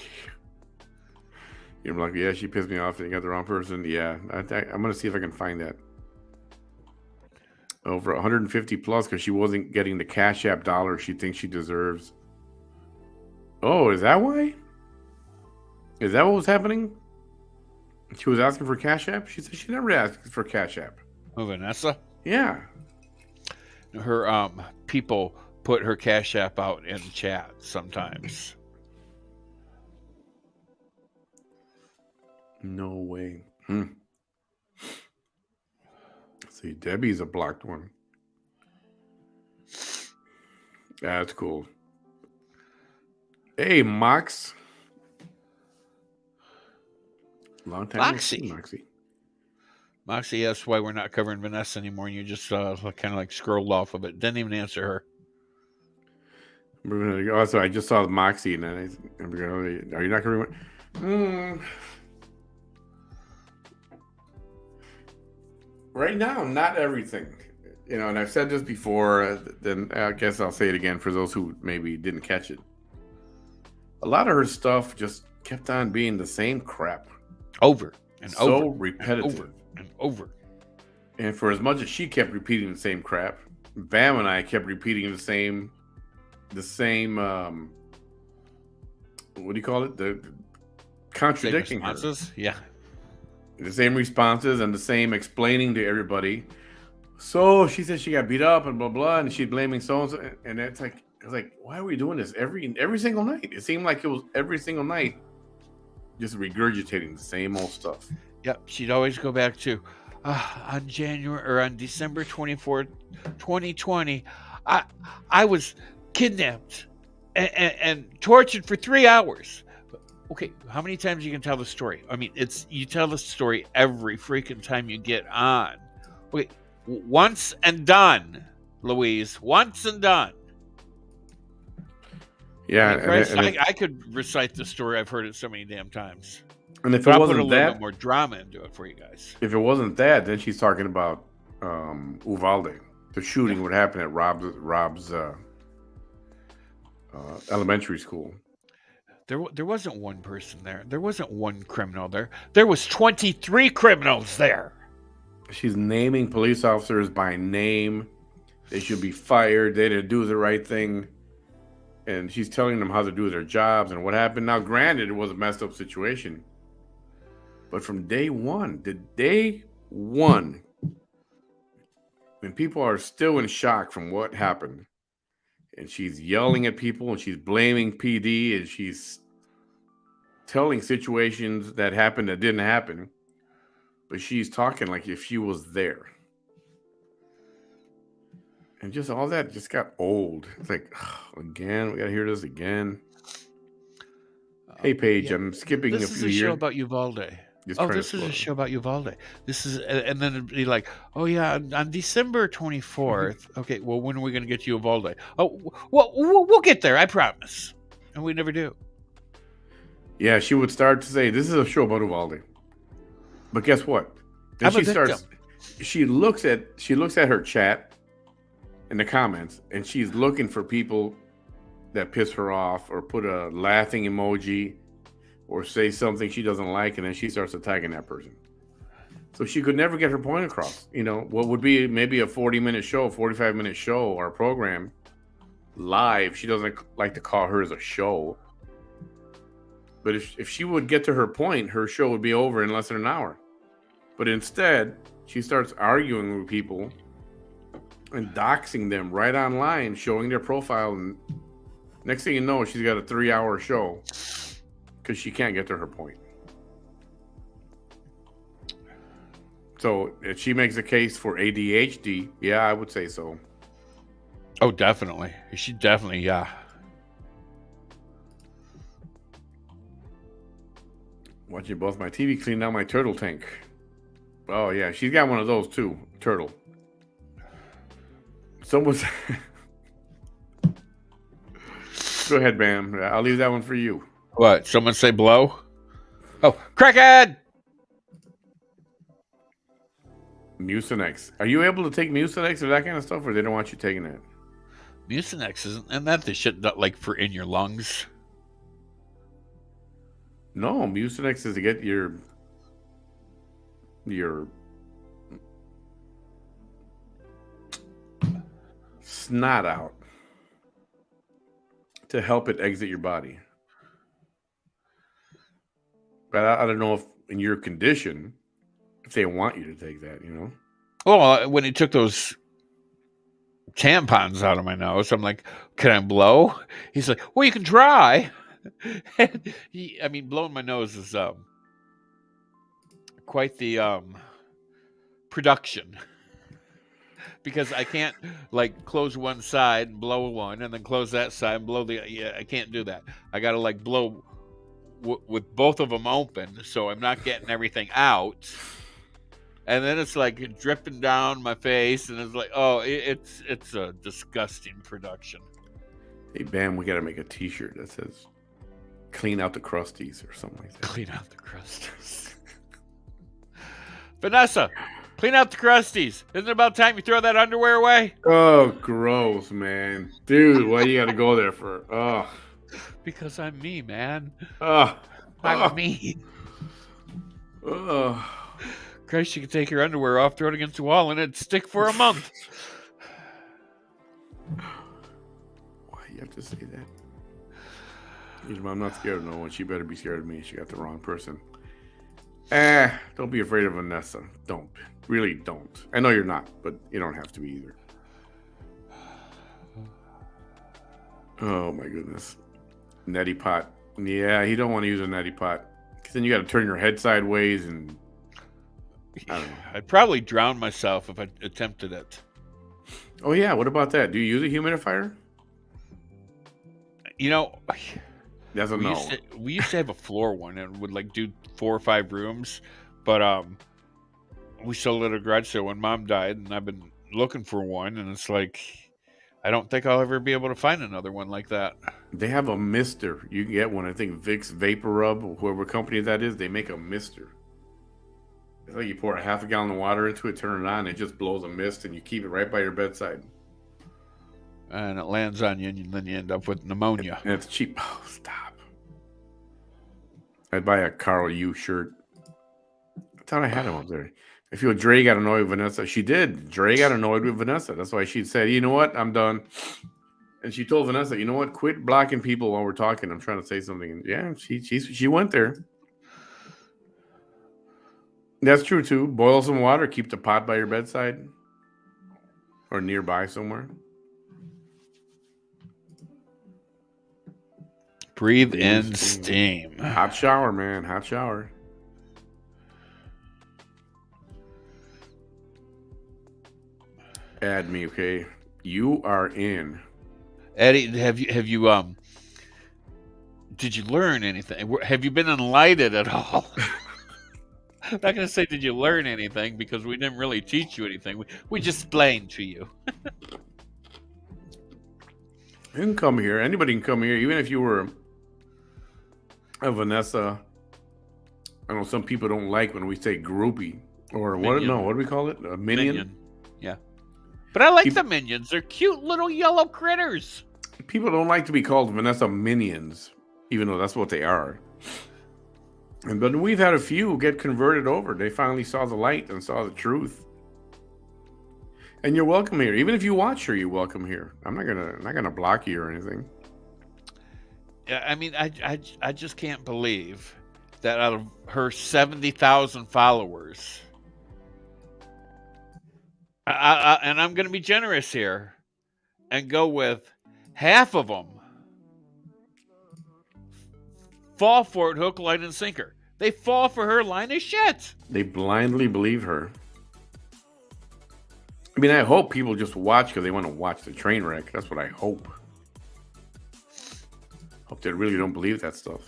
You're like, yeah, she pissed me off and you got the wrong person. Yeah, I'm going to see if I can find that. Over 150 plus because she wasn't getting the Cash App dollar she thinks she deserves. Oh, is that why? Is that what was happening? She was asking for Cash App? She said she never asked for Cash App. Oh, Vanessa? Yeah. Her people put her Cash App out in chat sometimes. No way. See, Debbie's a blocked one. That's cool. Hey, Mox. Long time Moxie. no see, Moxie. Moxie asked why we're not covering Vanessa anymore, and you just kind of like scrolled off of it. Didn't even answer her. Also, I just saw the Moxie, and then are you not going to Right now, not everything. You know, and I've said this before, then I guess I'll say it again for those who maybe didn't catch it. A lot of her stuff just kept on being the same crap. Over and so over. Repetitive. And over and over. And for as much as she kept repeating the same crap, Bam and I kept repeating the same what do you call it? The contradicting her. Yeah. The same responses and the same explaining to everybody. So she said she got beat up and blah blah, and she's blaming so and so. And it's like, why are we doing this every single night? It seemed like it was every single night, just regurgitating the same old stuff. Yep, she'd always go back to on December 24th, 2020, I was kidnapped and tortured for 3 hours. Okay, how many times you can tell the story? I mean, you tell the story every freaking time you get on. Okay, once and done, Louise. Once and done. Yeah, I could recite the story. I've heard it so many damn times. And if I'll it put a wasn't little that, bit more drama into it for you guys. if it wasn't that, then she's talking about Uvalde, the shooting would happen at Rob's elementary school. There wasn't one person there. There wasn't one criminal there. There was 23 criminals there. She's naming police officers by name. They should be fired. They didn't do the right thing. And she's telling them how to do their jobs and what happened. Now, granted, it was a messed up situation. But from day one, when people are still in shock from what happened, and she's yelling at people and she's blaming PD and she's telling situations that happened that didn't happen, but she's talking like if she was there. And just all that just got old. It's like, again, we got to hear this again. Hey, Paige, yeah. I'm skipping a few years. This is a show about Uvalde. This is a show about Uvalde. This is, and then it'd be like, oh yeah, on December 24th. Okay, well, when are we going to get to Uvalde? Oh, well, we'll get there, I promise. And we never do. Yeah, she would start to say, this is a show about Uvalde. But guess what? Then she looks at her chat in the comments, and she's looking for people that piss her off or put a laughing emoji or say something she doesn't like, and then she starts attacking that person. So she could never get her point across. You know, what would be maybe a 40-minute show, 45-minute show or a program live. She doesn't like to call hers a show. But if she would get to her point, her show would be over in less than an hour. But instead, she starts arguing with people and doxing them right online, showing their profile. And next thing you know, she's got a 3-hour show because she can't get to her point. So if she makes a case for ADHD, yeah, I would say so. Oh, definitely. She definitely, yeah. Watching both my TV clean out my turtle tank. Oh, yeah. She's got one of those, too. Turtle. Someone's... Go ahead, Bam. I'll leave that one for you. What? Someone say blow? Oh, crackhead! Mucinex. Are you able to take Mucinex or that kind of stuff, or they don't want you taking that? Mucinex isn't that the shit that, like, for in your lungs? No, Mucinex is to get your snot out, to help it exit your body. But I don't know if in your condition, if they want you to take that, you know? Well, when he took those tampons out of my nose, I'm like, can I blow? He's like, well, you can try. Blowing my nose is quite the production. Because I can't, like, close one side and blow one and then close that side and blow the... Yeah, I can't do that. I got to, like, blow with both of them open so I'm not getting everything out. And then it's, like, dripping down my face, and it's like, oh, it's a disgusting production. Hey, Bam, we got to make a T-shirt that says, clean out the crusties or something like that. Clean out the crusties. Vanessa, clean out the crusties. Isn't it about time you throw that underwear away? Oh, gross, man. Dude, why you got to go there for? Oh. Because I'm me, man. Oh. I'm me. Oh. Christ, you could take your underwear off, throw it against the wall, and it'd stick for a month. Why you have to say that? I'm not scared of no one. She better be scared of me. She got the wrong person. Don't be afraid of Vanessa. Don't. Really don't. I know you're not, but you don't have to be either. Oh, my goodness. Neti pot. Yeah, you don't want to use a neti pot. Because then you got to turn your head sideways and... I don't know. I'd probably drown myself if I attempted it. Oh, yeah. What about that? Do you use a humidifier? You know... That's a no. We used to have a floor one and would, like, do 4 or 5 rooms. But we sold it at a garage sale when Mom died, and I've been looking for one, and it's like... I don't think I'll ever be able to find another one like that. They have a mister. You can get one. I think Vicks Vapor Rub, or whoever company that is, they make a mister. It's like you pour a half a gallon of water into it, turn it on, it just blows a mist, and you keep it right by your bedside. And it lands on you, and then you end up with pneumonia. And it's cheap. Oh, stop. I'd buy a Carl U shirt. I thought I had him up there. I feel Dre got annoyed with Vanessa. She did. Dre got annoyed with Vanessa. That's why she said, you know what? I'm done. And she told Vanessa, you know what? Quit blocking people while we're talking. I'm trying to say something. And yeah, she went there. That's true, too. Boil some water. Keep the pot by your bedside. Or nearby somewhere. Breathe in steam. Hot shower, man. Hot shower. Add me, okay? You are in. Eddie, have you did you learn anything? Have you been enlightened at all? I'm not gonna say did you learn anything because we didn't really teach you anything. We just explained to you. You can come here. Anybody can come here, even if you were a Vanessa. I know some people don't like when we say groupie or what? Minion. No, what do we call it? A minion. Yeah. But I like the minions. They're cute little yellow critters. People don't like to be called Vanessa minions, even though that's what they are. But we've had a few get converted over. They finally saw the light and saw the truth. And you're welcome here. Even if you watch her, you're welcome here. I'm not gonna block you or anything. Yeah, I mean, I just can't believe that out of her 70,000 followers. And I'm going to be generous here and go with half of them fall for it hook, line, and sinker. They fall for her line of shit. They blindly believe her. I mean, I hope people just watch because they want to watch the train wreck. That's what I hope. Hope they really don't believe that stuff.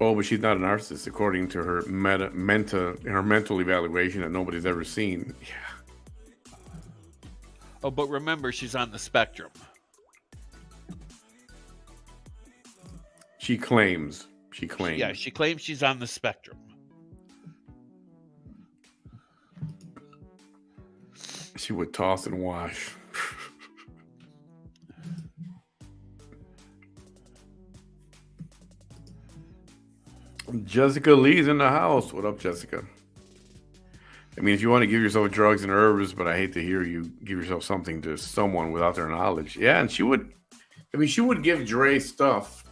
Oh, but she's not a narcissist, according to her her mental evaluation that nobody's ever seen. Yeah. Oh, but remember, she's on the spectrum. She claims. Yeah, she claims she's on the spectrum. She would toss and wash. Jessica Lee's in the house. What up, Jessica? I mean, if you want to give yourself drugs and herbs, but I hate to hear you give yourself something to someone without their knowledge. Yeah, and she would give Dre stuff.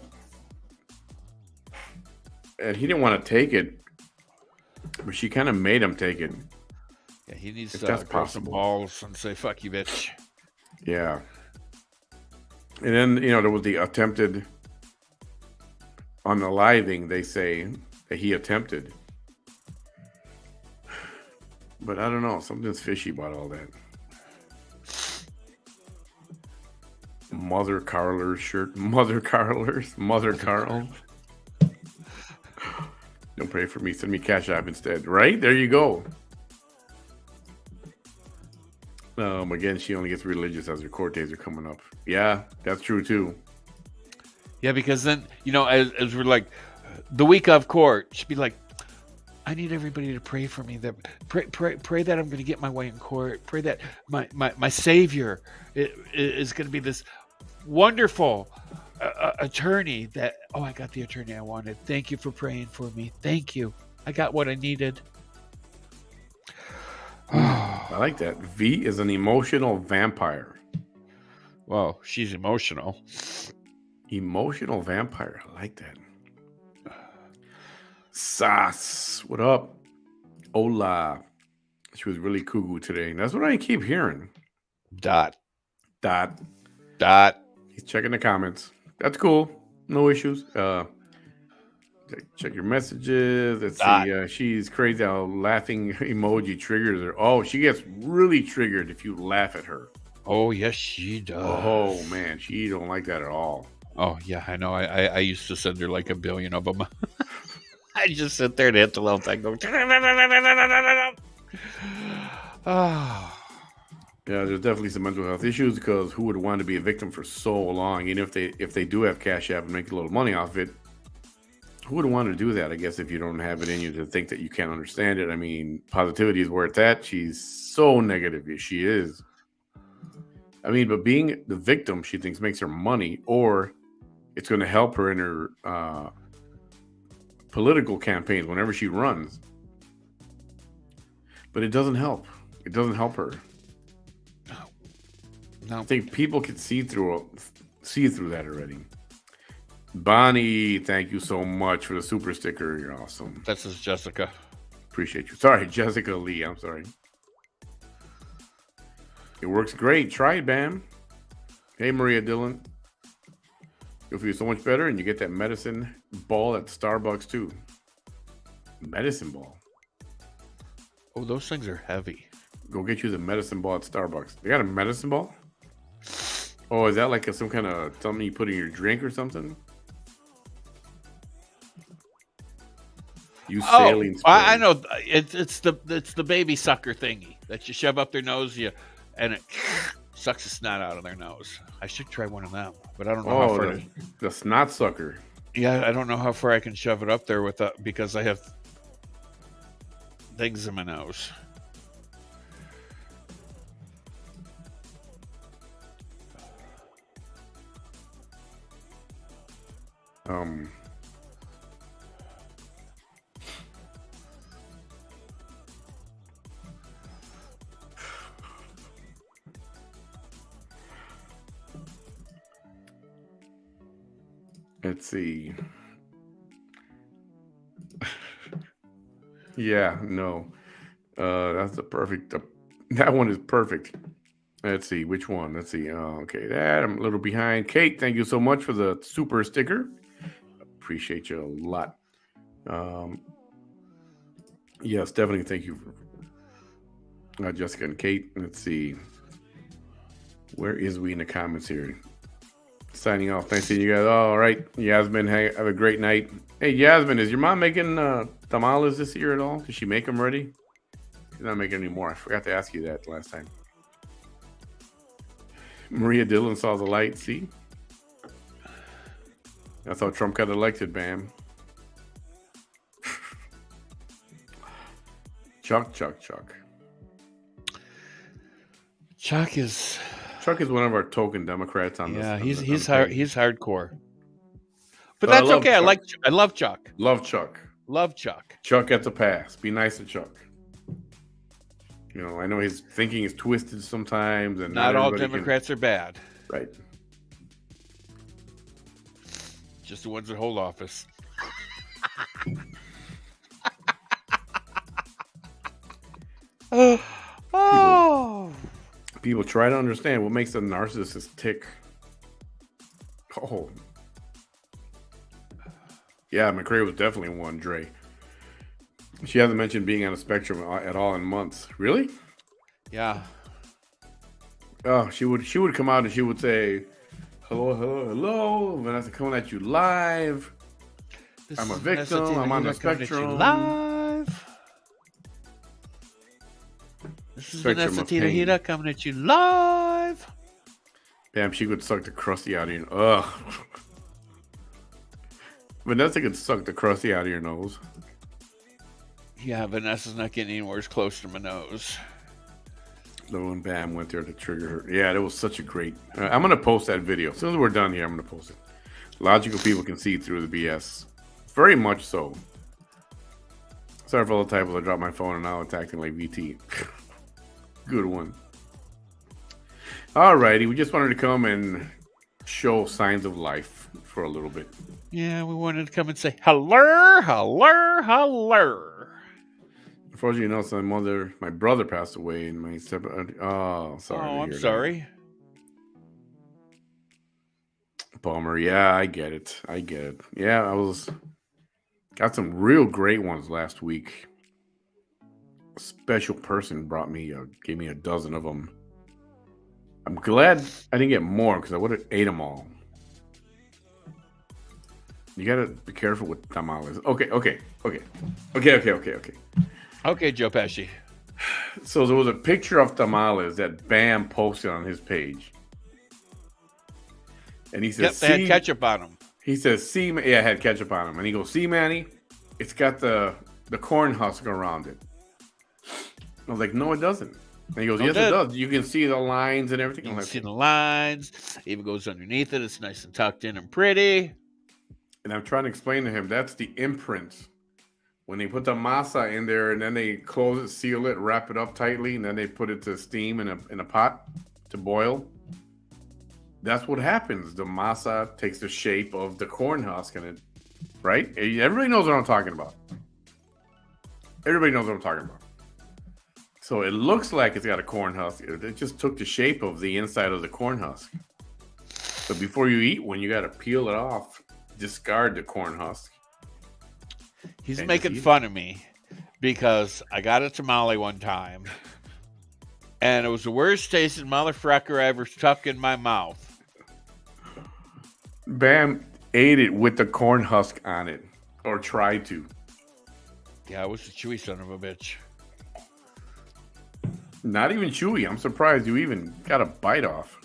And he didn't want to take it, but she kind of made him take it. Yeah, he needs to grow some balls and say, fuck you, bitch. Yeah. And then, there was the attempted, on the living, they say that he attempted. But I don't know. Something's fishy about all that. Mother Carler's shirt. Mother Carler's. Mother Carl. Don't pray for me. Send me Cash App instead. Right? There you go. Again, she only gets religious as her court days are coming up. Yeah, that's true too. Yeah, because then, as we're like, the week of court, she'd be like, I need everybody to pray for me. That pray that I'm going to get my way in court. Pray that my savior is going to be this wonderful attorney that, I got the attorney I wanted. Thank you for praying for me. Thank you. I got what I needed. I like that. V is an emotional vampire. Well, she's emotional. Emotional vampire. I like that. Sas, what up? Hola. She was really cuckoo today. That's what I keep hearing. Dot. He's checking the comments. That's cool. No issues. Check your messages. Let's see. She's crazy how laughing emoji triggers her. Oh, she gets really triggered if you laugh at her. Oh, yes, she does. Oh, man. She don't like that at all. Oh, yeah, I know. I used to send her like a billion of them. I just sit there and hit the little thing. Go. Yeah, there's definitely some mental health issues because who would want to be a victim for so long? And if they do have Cash App and make a little money off it, who would want to do that? I guess if you don't have it in you to think that you can't understand it. I mean, positivity is where it's at. She's so negative. She is. I mean, but being the victim, she thinks makes her money, or it's going to help her in her political campaigns whenever she runs. But it doesn't help. It doesn't help her. No. I think people can see through that already. Bonnie, thank you so much for the super sticker. You're awesome. This is Jessica. Appreciate you. Sorry, Jessica Lee. I'm sorry. It works great. Try it, Bam. Hey, Maria Dillon. You'll feel so much better, and you get that medicine ball at Starbucks, too. Medicine ball. Oh, those things are heavy. Go get you the medicine ball at Starbucks. They got a medicine ball? Oh, is that like some kind of something you put in your drink or something? Saline spray. I know. It's the baby sucker thingy that you shove up their nose, and it sucks the snot out of their nose. I should try one of them, but I don't know how far. The snot sucker. Yeah, I don't know how far I can shove it up there because I have things in my nose. Let's see. Yeah, no. That's the perfect. That one is perfect. Let's see which one. Let's see. Okay, that I'm a little behind. Kate, thank you so much for the super sticker. Appreciate you a lot. Yes, definitely. Thank you for Jessica and Kate. Let's see. Where is we in the comments here? Signing off. Thanks to you guys. All right, Yasmin, have a great night. Hey, Yasmin, is your mom making tamales this year at all? Did she make them ready? She's not making any more. I forgot to ask you that last time. Maria Dillon saw the light. See? That's how Trump got elected, Bam. Chuck. Chuck is one of our token Democrats on this. He's hardcore. But that's okay. Chuck. I love Chuck. Love Chuck. Love Chuck. Chuck gets a pass. Be nice to Chuck. You know, I know his thinking is twisted sometimes, and not all Democrats are bad. Right. Just the ones that hold office. People try to understand what makes a narcissist tick. Oh. Yeah, McCrae was definitely one, Dre. She hasn't mentioned being on a spectrum at all in months. Really? Yeah. Oh, she would come out and she would say, hello, Vanessa coming at you live. I'm a victim. I'm on the spectrum. Live. This is Vanessa Hita coming at you live. Damn, she could suck the crusty out of your nose. Ugh. Vanessa could suck the crusty out of your nose. Yeah, Vanessa's not getting anywhere close to my nose. Lo and Bam went there to trigger her. Yeah, that was such a great... I'm going to post that video. As soon as we're done here, I'm going to post it. Logical people can see through the BS. Very much so. Sorry for all the typos. I dropped my phone and now it's acting like VT. Good one. Alrighty, we just wanted to come and show signs of life for a little bit. Yeah, we wanted to come and say hello. Unfortunately, my brother passed away, and my step. Oh, sorry. Oh, I'm sorry. Bummer. Yeah, I get it. Yeah, got some real great ones last week. A special person gave me a dozen of them. I'm glad I didn't get more because I would have ate them all. You gotta be careful with tamales. Okay. Okay, Joe Pesci. So there was a picture of tamales that Bam posted on his page. And he says, yep, they had ketchup on them. He says, see, yeah, it had ketchup on them. And he goes, see, Manny, it's got the corn husk around it. I was like, no, it doesn't. And he goes, yes, it does. You can see the lines and everything. You can see the lines. It even goes underneath it. It's nice and tucked in and pretty. And I'm trying to explain to him, that's the imprint. When they put the masa in there and then they close it, seal it, wrap it up tightly, and then they put it to steam in a pot to boil. That's what happens. The masa takes the shape of the corn husk in it, right? Everybody knows what I'm talking about. So it looks like it's got a corn husk. It just took the shape of the inside of the corn husk. So before you eat one, you got to peel it off, discard the corn husk. He's making fun of me because I got a tamale one time, and it was the worst tasting motherfucker I ever stuck in my mouth. Bam ate it with the corn husk on it, or tried to. Yeah, it was a chewy son of a bitch. Not even chewy. I'm surprised you even got a bite off.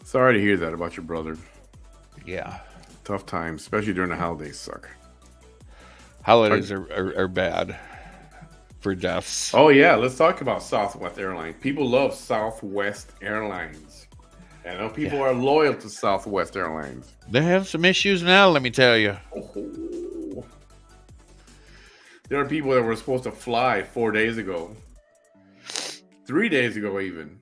Sorry to hear that about your brother. Yeah. Tough times, especially during the holidays suck. Holidays are bad for deaths. Oh, yeah. Let's talk about Southwest Airlines. People love Southwest Airlines. I know people are loyal to Southwest Airlines. They have some issues now, let me tell you. Oh. There are people that were supposed to fly 4 days ago. 3 days ago, even.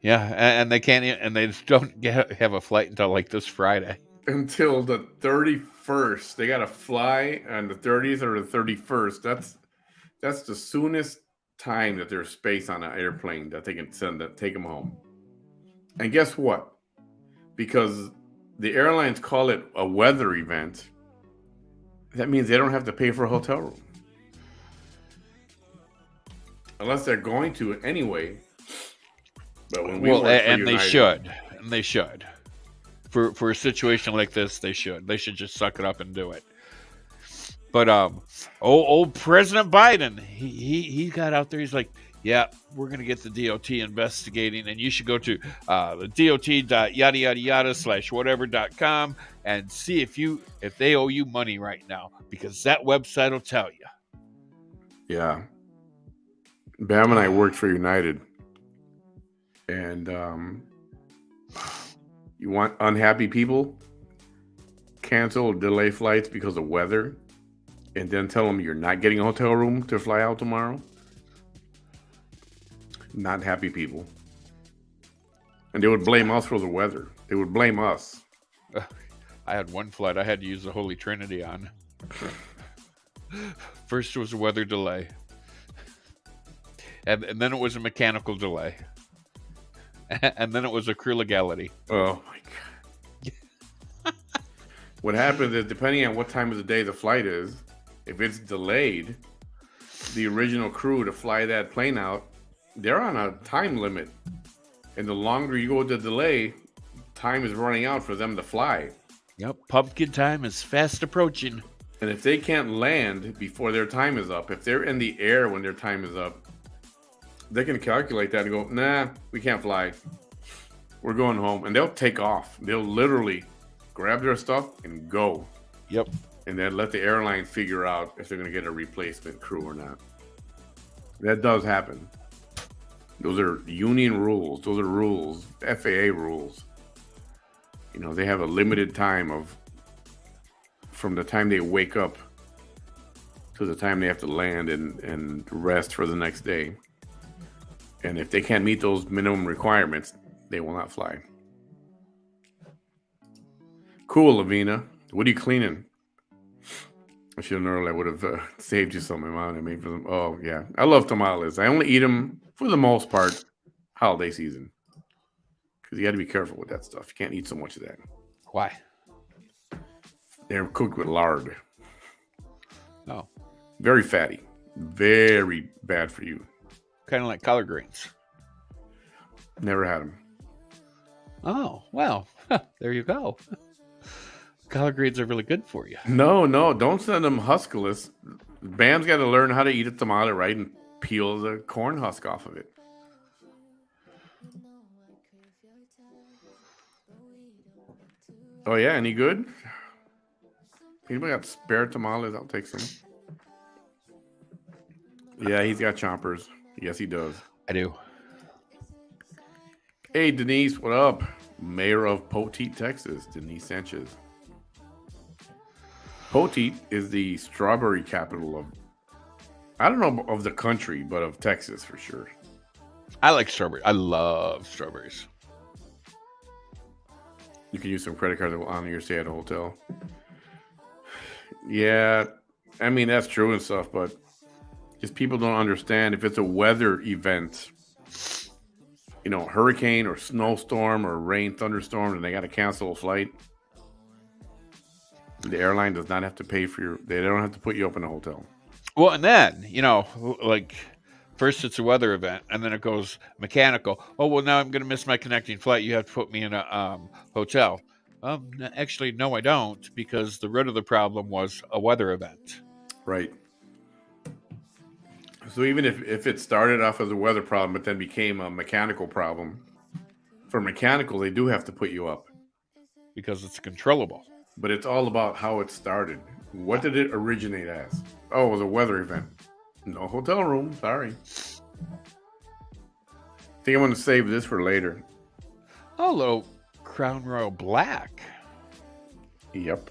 Yeah, and they can't, and they don't have a flight until like this Friday. Until the 31st. They got to fly on the 30th or the 31st. That's the soonest time that there's space on an airplane that they can take them home. And guess what? Because the airlines call it a weather event, That means they don't have to pay for a hotel room. Unless they're going to anyway. But when we work for and United, they should. For a situation like this, they should just suck it up and do it. But old President Biden, he got out there. He's like, yeah, we're gonna get the DOT investigating, and you should go to the DOT.yada/whatever.com and see if they owe you money right now, because that website will tell you. yeah. Bam and I worked for United, and you want unhappy people? Cancel or delay flights because of weather, and then tell them you're not getting a hotel room to fly out tomorrow? Not happy people. And they would blame us for the weather. They would blame us. I had one flight I had to use the Holy Trinity on. First was a weather delay. And then it was a mechanical delay. And then it was a crew legality. Oh, my God. What happens is, depending on what time of the day the flight is, if it's delayed, the original crew to fly that plane out, they're on a time limit. And the longer you go with the delay, time is running out for them to fly. Yep, pumpkin time is fast approaching. And if they can't land before their time is up, if they're in the air when their time is up, they can calculate that and go, nah, we can't fly. We're going home. And they'll take off. They'll literally grab their stuff and go. Yep. And then let the airline figure out if they're going to get a replacement crew or not. That does happen. Those are union rules. Those are rules, FAA rules. You know, they have a limited time of from the time they wake up to the time they have to land and rest for the next day. And if they can't meet those minimum requirements, they will not fly. Cool, Lavina. What are you cleaning? I should have known I would have saved you some amount and made for them. Oh, yeah. I love tamales. I only eat them, for the most part, holiday season. Because you got to be careful with that stuff. You can't eat so much of that. Why? They're cooked with lard. Oh. Very fatty. Very bad for you. Kind of like collard greens. Never had them. Oh, well, there you go. Collard greens are really good for you. No, don't send them huskless. Bam's got to learn how to eat a tamale right and peel the corn husk off of it. Oh, yeah, any good? Anybody got spare tamales? I'll take some. Yeah, he's got chompers. Yes, he does. I do. Hey, Denise, what up? Mayor of Poteet, Texas, Denise Sanchez. Poteet is the strawberry capital of, I don't know of the country, but of Texas for sure. I like strawberries. I love strawberries. You can use some credit cards on your stay at a hotel. Yeah, I mean, that's true and stuff, but just people don't understand if it's a weather event, you know, hurricane or snowstorm or rain, thunderstorm, and they got to cancel a flight. The airline does not have to pay for they don't have to put you up in a hotel. Well, and then, you know, like first it's a weather event and then it goes mechanical. Oh, well, now I'm going to miss my connecting flight. You have to put me in a hotel. Actually, no, I don't, because the root of the problem was a weather event. Right. So even if it started off as a weather problem, but then became a mechanical problem, for mechanical, they do have to put you up. Because it's controllable. But it's all about how it started. What did it originate as? Oh, it was a weather event. No hotel room. Sorry. I think I'm going to save this for later. Oh, little Crown Royal Black. Yep.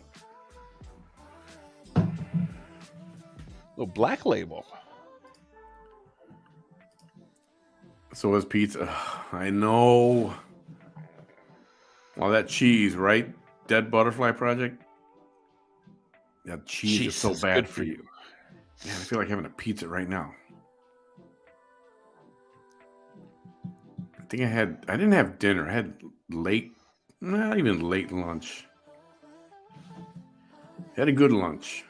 Little black label. So is pizza. I know. All that cheese, right? Dead Butterfly Project. That cheese is so bad for you. Man, I feel like having a pizza right now. I think I didn't have dinner. I had not even late lunch. I had a good lunch.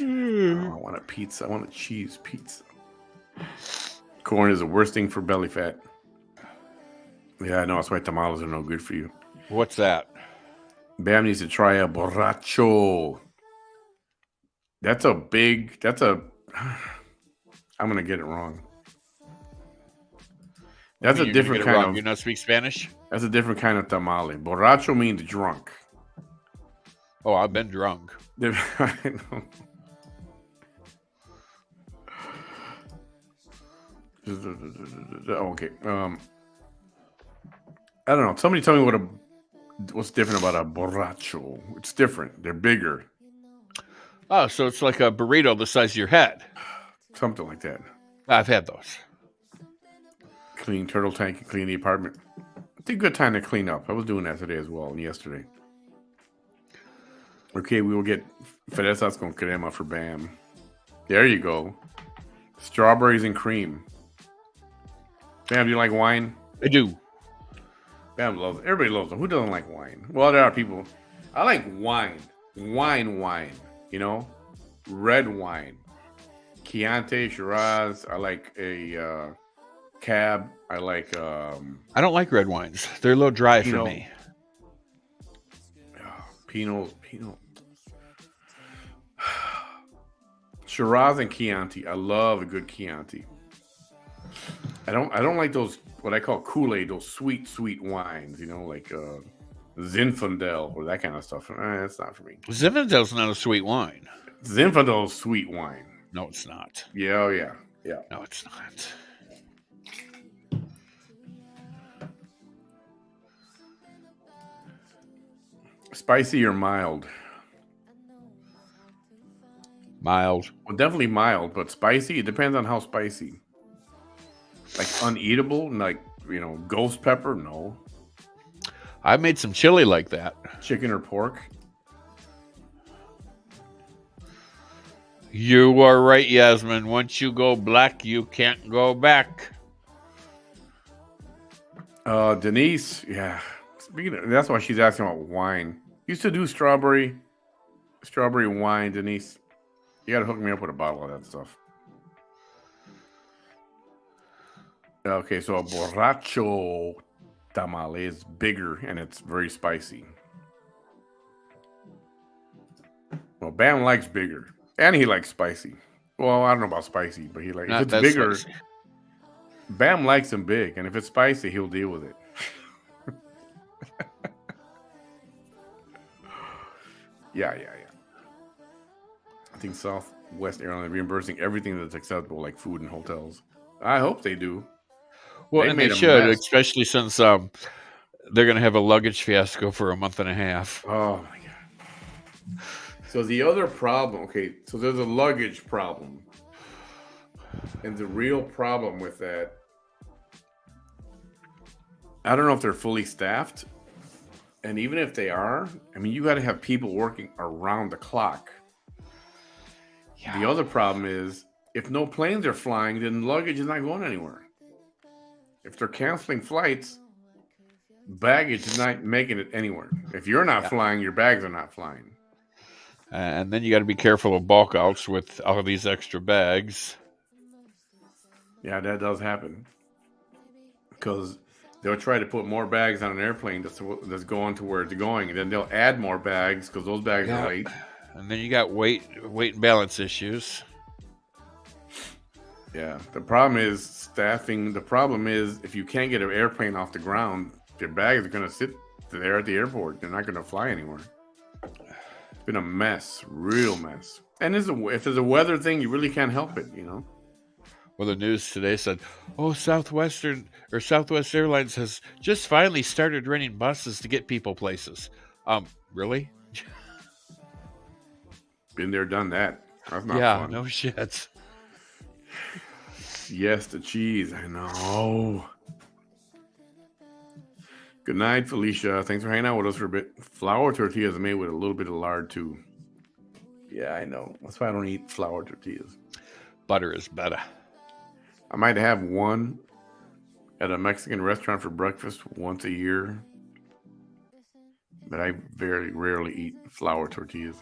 Oh, I want a pizza. I want a cheese pizza. Corn is the worst thing for belly fat. Yeah, I know. That's why tamales are no good for you. What's that? Bam needs to try a borracho. That's a. I'm going to get it wrong. That's a different kind of. You not speak Spanish? That's a different kind of tamale. Borracho means drunk. Oh, I've been drunk. I know. Okay. I don't know. Somebody tell me what's different about a borracho. It's different. They're bigger. Oh, so it's like a burrito the size of your head. Something like that. I've had those. Clean turtle tank and clean the apartment. It's a good time to clean up. I was doing that today as well and yesterday. Okay, we will get fresas con crema for Bam. There you go. Strawberries and cream. Bam, do you like wine? I do. Bam loves it. Everybody loves it. Who doesn't like wine? Well, there are people. I like wine. Wine. You know? Red wine. Chianti, Shiraz. I like a Cab. I like... I don't like red wines. They're a little dry for me. Pinot. Shiraz and Chianti. I love a good Chianti. I don't like those, what I call Kool-Aid, those sweet wines, you know, like Zinfandel or that kind of stuff. That's not for me. Zinfandel's not a sweet wine. Zinfandel's sweet wine. No, it's not. Yeah. No, it's not. Spicy or mild? Mild. Well, definitely mild, but spicy, it depends on how spicy. Like uneatable, like, you know, ghost pepper? No. I made some chili like that. Chicken or pork? You are right, Yasmin. Once you go black, you can't go back. Denise, yeah. That's why she's asking about wine. Used to do strawberry wine, Denise. You got to hook me up with a bottle of that stuff. Okay, so a borracho tamale is bigger and it's very spicy. Well, Bam likes bigger and he likes spicy. Well, I don't know about spicy, but he likes if it's bigger. Spicy. Bam likes them big, and if it's spicy, he'll deal with it. Yeah. I think Southwest Airlines reimbursing everything that's acceptable, like food and hotels. I hope they do. Well, and they should, especially since they're going to have a luggage fiasco for a month and a half. Oh, my God. So the other problem, okay, so there's a luggage problem. And the real problem with that, I don't know if they're fully staffed. And even if they are, I mean, you got to have people working around the clock. Yeah. The other problem is, if no planes are flying, then luggage is not going anywhere. If they're canceling flights, baggage is not making it anywhere. If you're not flying, your bags are not flying. And then you got to be careful of bulk outs with all of these extra bags. Yeah, that does happen. Because they'll try to put more bags on an airplane that's going to where it's going, and then they'll add more bags because those bags are late. And then you got weight and balance issues. Yeah, the problem is staffing. The problem is if you can't get an airplane off the ground, your bags are going to sit there at the airport. They're not going to fly anywhere. It's been a mess, real mess. And if there's a weather thing, you really can't help it, you know. Well, the news today said, Southwest Airlines has just finally started renting buses to get people places. Really? Been there, done that. That's not fun. Yeah, no shit. Yes, the cheese. I know. Good night, Felicia. Thanks for hanging out with us for a bit. Flour tortillas are made with a little bit of lard, too. Yeah, I know. That's why I don't eat flour tortillas. Butter is better. I might have one at a Mexican restaurant for breakfast once a year. But I very rarely eat flour tortillas.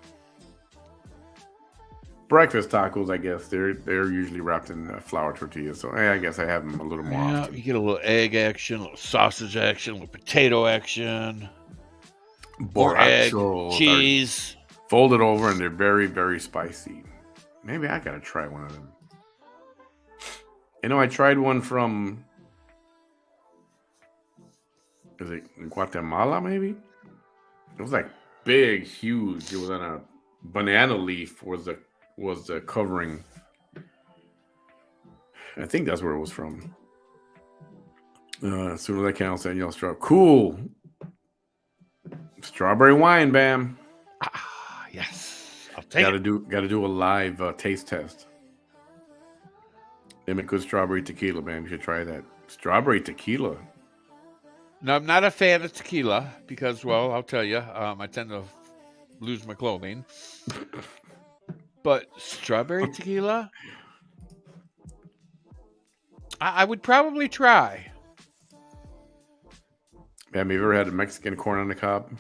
breakfast tacos, I guess they're usually wrapped in flour tortillas. So I guess I have them a little more Yeah, often. you get a little egg action, a little sausage action, a little potato action, more egg, Borrachos are cheese. folded over and they're very, very spicy. Maybe I gotta try one of them. I tried one from, is it Guatemala? Maybe it was like big, huge. It was on a banana leaf. Was the covering? I think that's where it was from. As soon as I can, I'll send you a cool strawberry wine, Bam. Ah, yes. I'll take it. Gotta do a live taste test. They make good strawberry tequila, Bam. You should try that. Strawberry tequila. No, I'm not a fan of tequila because, well, I'll tell you, I tend to lose my clothing. But strawberry tequila, I would probably try. Have you ever had a Mexican corn on the cob?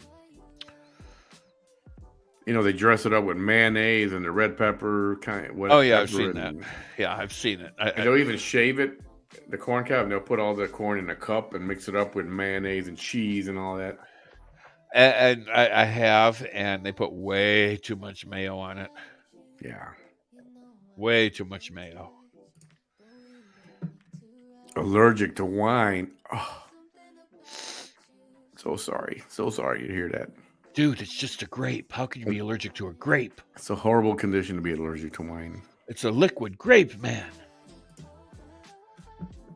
They dress it up with mayonnaise and the red pepper kind of. Oh yeah, I've seen that. Yeah, I've seen it. They'll even shave it, the corn cob, and they'll put all the corn in a cup and mix it up with mayonnaise and cheese and all that. And I have, and they put way too much mayo on it. Yeah. Way too much mayo. Allergic to wine. Oh. So sorry to hear that. Dude, it's just a grape. How can you be allergic to a grape? It's a horrible condition to be allergic to wine. It's a liquid grape, man.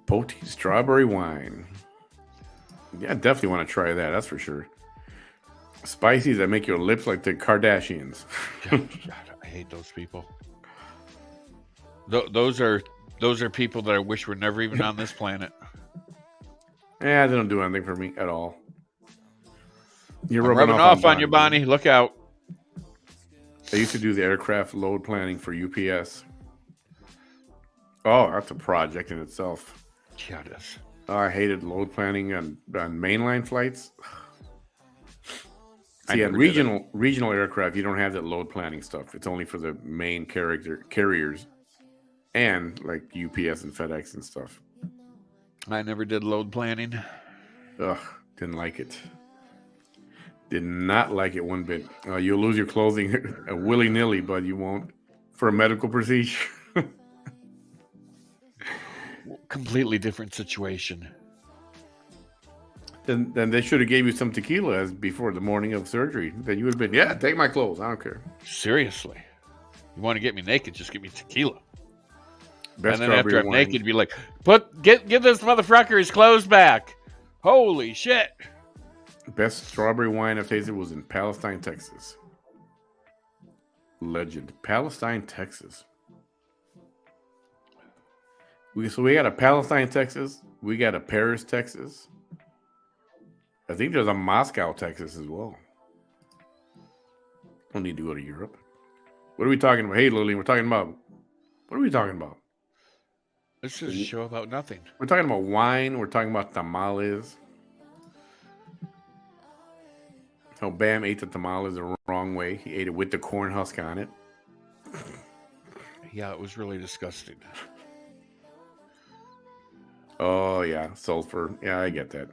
Poteet strawberry wine. Yeah, I definitely want to try that. That's for sure. Spices that make your lips like the Kardashians. God, I hate those people. Those are people that I wish were never even on this planet. Yeah, they don't do anything for me at all. You're rubbing off on you, Bonnie. Look out. I used to do the aircraft load planning for UPS. Oh, that's a project in itself. Yeah, it is. Oh, I hated load planning on mainline flights. See, on regional aircraft, you don't have that load planning stuff. It's only for the main carriers and like UPS and FedEx and stuff. I never did load planning. Ugh, didn't like it. Did not like it one bit. You'll lose your clothing willy-nilly, but you won't for a medical procedure. Completely different situation. Then they should have gave you some tequila as before the morning of surgery. Then you would have been, yeah, take my clothes. I don't care. Seriously. You want to get me naked, just give me tequila. Best and then after I'm wine. naked, be like, give this motherfucker his clothes back. Holy shit. Best strawberry wine I've tasted was in Palestine, Texas. Legend. Palestine, Texas. We got a Palestine, Texas. We got a Paris, Texas. I think there's a Moscow, Texas as well. Don't need to go to Europe. What are we talking about? Hey, Lily, what are we talking about? This is a show about nothing. We're talking about wine. We're talking about tamales. How Bam ate the tamales the wrong way. He ate it with the corn husk on it. Yeah, it was really disgusting. Oh, yeah. Sulfur. Yeah, I get that.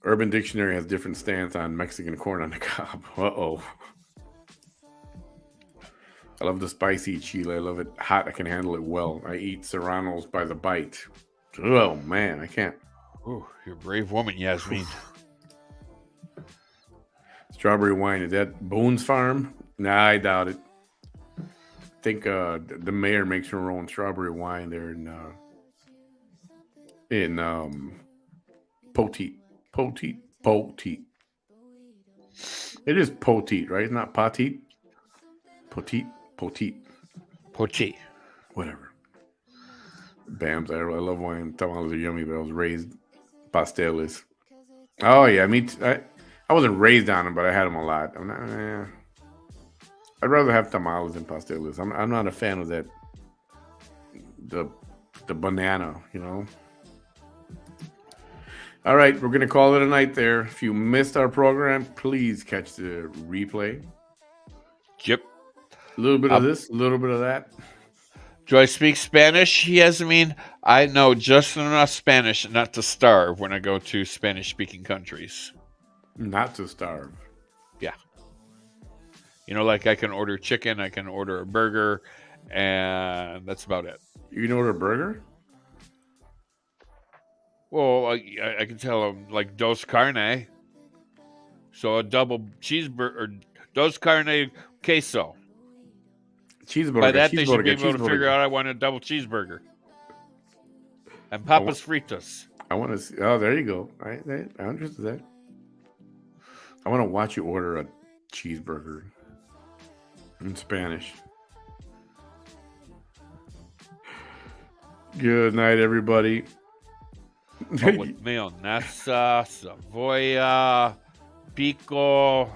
Urban Dictionary has different stance on Mexican corn on the cob. Uh-oh. I love the spicy chile. I love it hot. I can handle it well. I eat serranos by the bite. Oh, man. I can't. Ooh, you're a brave woman, Yasmin. Strawberry wine. Is that Boone's Farm? Nah, I doubt it. I think the mayor makes her own strawberry wine there in Poteet. Poteet. It is Poteet, right? It's not Poteet. Poteet. Whatever. Bams. I love wine. Tamales are yummy, but I was raised pasteles. Oh yeah, I wasn't raised on them, but I had them a lot. I'd rather have tamales than pasteles. I'm not a fan of that. The banana, you know. All right, we're gonna call it a night there. If you missed our program, please catch the replay. Yep. A little bit of this, a little bit of that. Do I speak Spanish? Yes, I mean, I know just enough Spanish not to starve when I go to Spanish-speaking countries. Not to starve. Yeah. You know, like I can order chicken, I can order a burger, and that's about it. You can order a burger? Well, I can tell them, like, dos carne. So a double cheeseburger, dos carne queso. Cheeseburger. By that, they should be cheeseburger, able to figure cheeseburger. out I want a double cheeseburger. And papas fritas. I want to see. Oh, there you go. I'm interested in that. I want to watch you order a cheeseburger in Spanish. Good night, everybody. Oh, with mayonesa, cebolla, pico.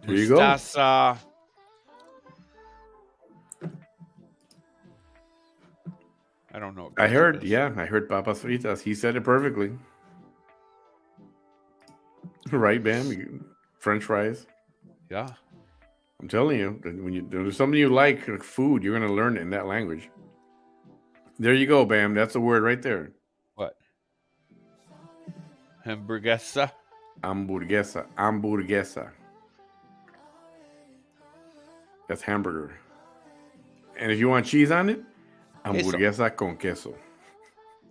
There you go. Mostaza. I don't know. I heard papas fritas. He said it perfectly. Right, Bam? French fries. Yeah. I'm telling you, when there's something you like food, you're going to learn it in that language. There you go, Bam. That's a word right there. What? Hamburguesa? Hamburguesa. That's hamburger. And if you want cheese on it, hamburguesa con queso.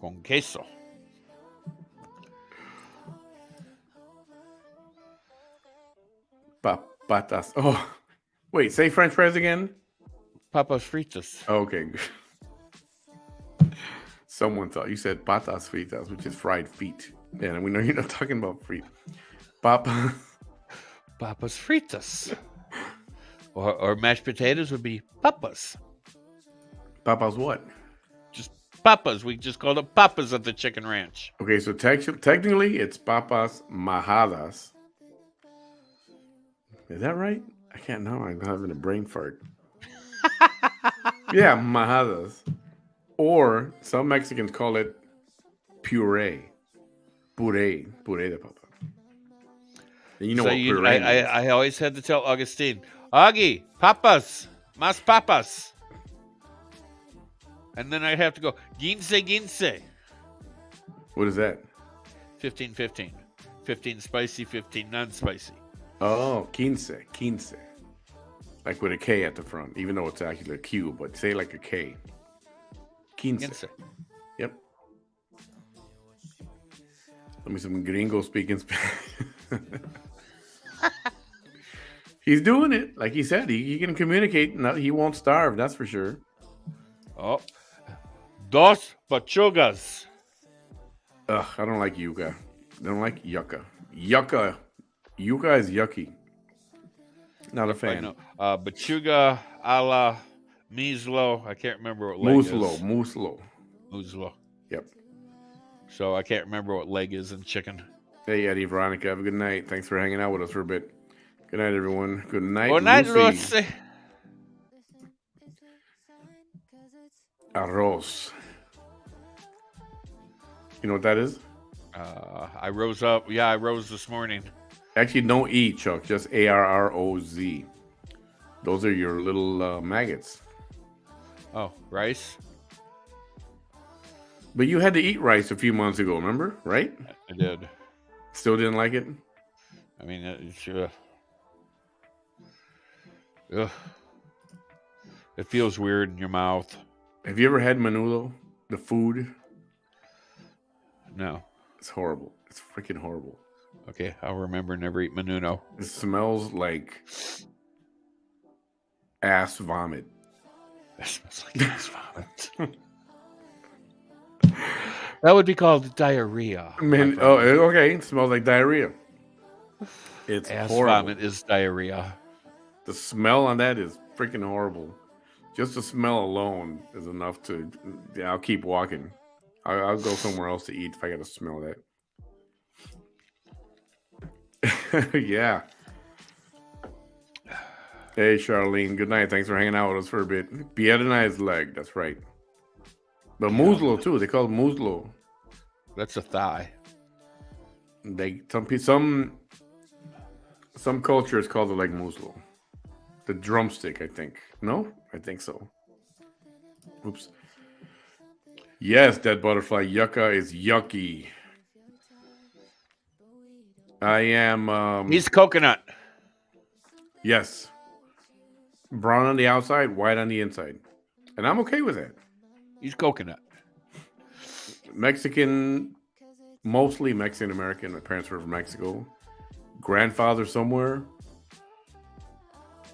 Con queso. Patas. Oh, wait. Say French fries again. Papas fritas. Okay. Someone thought you said patas fritas, which is fried feet. And we know you're not talking about feet. Papas fritas. Or mashed potatoes would be papas. Papas what? Just papas. We just called it papas at the chicken ranch. Okay, so technically it's papas majadas. Is that right? I can't know. I'm having a brain fart. Yeah, majadas. Or some Mexicans call it puree. Puree de papa. And you know so what puree means. I always had to tell Augustine, Augie, papas, mas papas. And then I'd have to go, quince. What is that? 15-15. 15 spicy, 15 non-spicy. Oh, quince. Like with a K at the front, even though it's actually a Q, but say like a K. Quince. Yep. Let me some gringo speaking Spanish. He's doing it. Like he said, he can communicate. He won't starve, that's for sure. Oh. Dos pachugas. Ugh, I don't like yuca. I don't like yucca. Yucca is yucky. Not a fan. I know. Pachuga a la Mislo. I can't remember what leg is. Muslo. Yep. So I can't remember what leg is in chicken. Hey, Eddie, Veronica, have a good night. Thanks for hanging out with us for a bit. Good night, everyone. Good night, Good night, Lucy. Lucy. Arroz. You know what that is? I rose up. Yeah, I rose this morning. Actually, don't eat, Chuck. Just ARROZ. Those are your little maggots. Oh, rice? But you had to eat rice a few months ago, remember? Right? I did. Still didn't like it? I mean, it feels weird in your mouth. Have you ever had menudo? The food? No. It's horrible. It's freaking horrible. Okay, I'll remember never eat menudo. It smells like ass vomit. It smells like ass vomit. That would be called diarrhea. Man, oh, okay. It smells like diarrhea. It's ass horrible. vomit is diarrhea. The smell on that is freaking horrible. Just the smell alone is enough to... Yeah, I'll keep walking. I'll go somewhere else to eat if I got to smell that. Yeah. Hey, Charlene. Good night. Thanks for hanging out with us for a bit. Pierna's leg. That's right. But muslo, too. They call it muslo. That's a thigh. Some Some cultures call the leg muslo. The drumstick, I think. No? I think so. Oops. Yes, dead butterfly. Yucca is yucky. I am, He's coconut. yes. Brown on the outside, white on the inside. And I'm okay with that. He's coconut. Mexican, mostly Mexican American. My parents were from Mexico. Grandfather somewhere.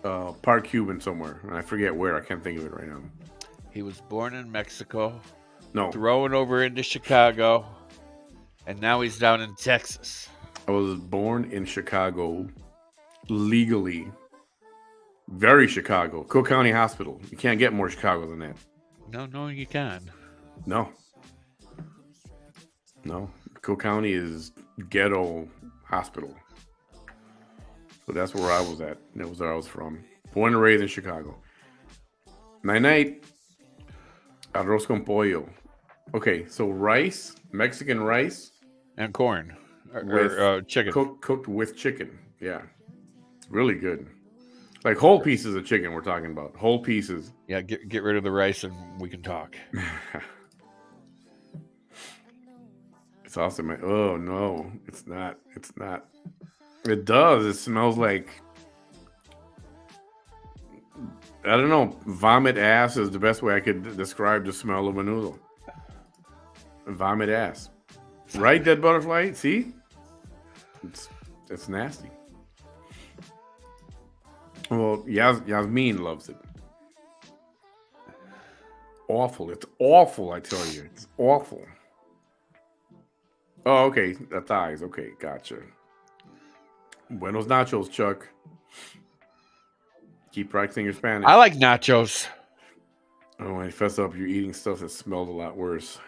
Part Cuban somewhere. And I forget where. I can't think of it right now. He was born in Mexico, No. thrown over into Chicago, and now he's down in Texas. I was born in Chicago, legally. Very Chicago. Cook County Hospital. You can't get more Chicago than that. No, you can. No. Cook County is ghetto hospital. So that's where I was at. That was where I was from. Born and raised in Chicago. Night. Arroz con pollo. Okay, so rice, Mexican rice. And corn. Or chicken. Cooked with chicken. Yeah. Really good. Like whole pieces of chicken we're talking about. Whole pieces. Yeah, get rid of the rice and we can talk. It's awesome. Oh, no. It's not. It's not. It does. It smells like... I don't know. Vomit ass is the best way I could describe the smell of menudo. Vomit ass. Right, dead butterfly? See? It's nasty. Well, Yasmin loves it. Awful. It's awful, I tell you. It's awful. Oh, okay. The thighs. Okay, gotcha. Buenos nachos, Chuck. Keep practicing your Spanish. I like nachos. Oh, when you fess up, you're eating stuff that smells a lot worse.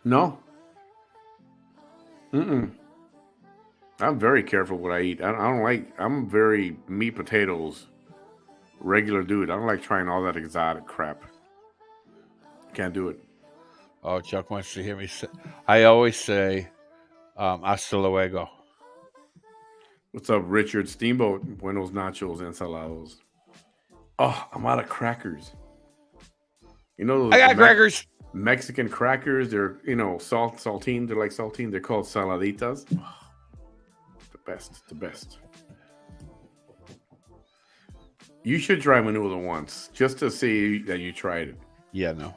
No. I'm very careful what I eat. I don't like... I'm very meat, potatoes, regular dude. I don't like trying all that exotic crap. Can't do it. Oh, Chuck wants to hear me say... I always say, hasta luego. What's up, Richard? Steamboat. Buenos nachos, ensalados. Oh, I'm out of crackers. You know those... I got crackers. Mexican crackers, they're, saltine. They're like saltine. They're called saladitas. The best. You should try menudo once, just to see that you tried it. Yeah, no.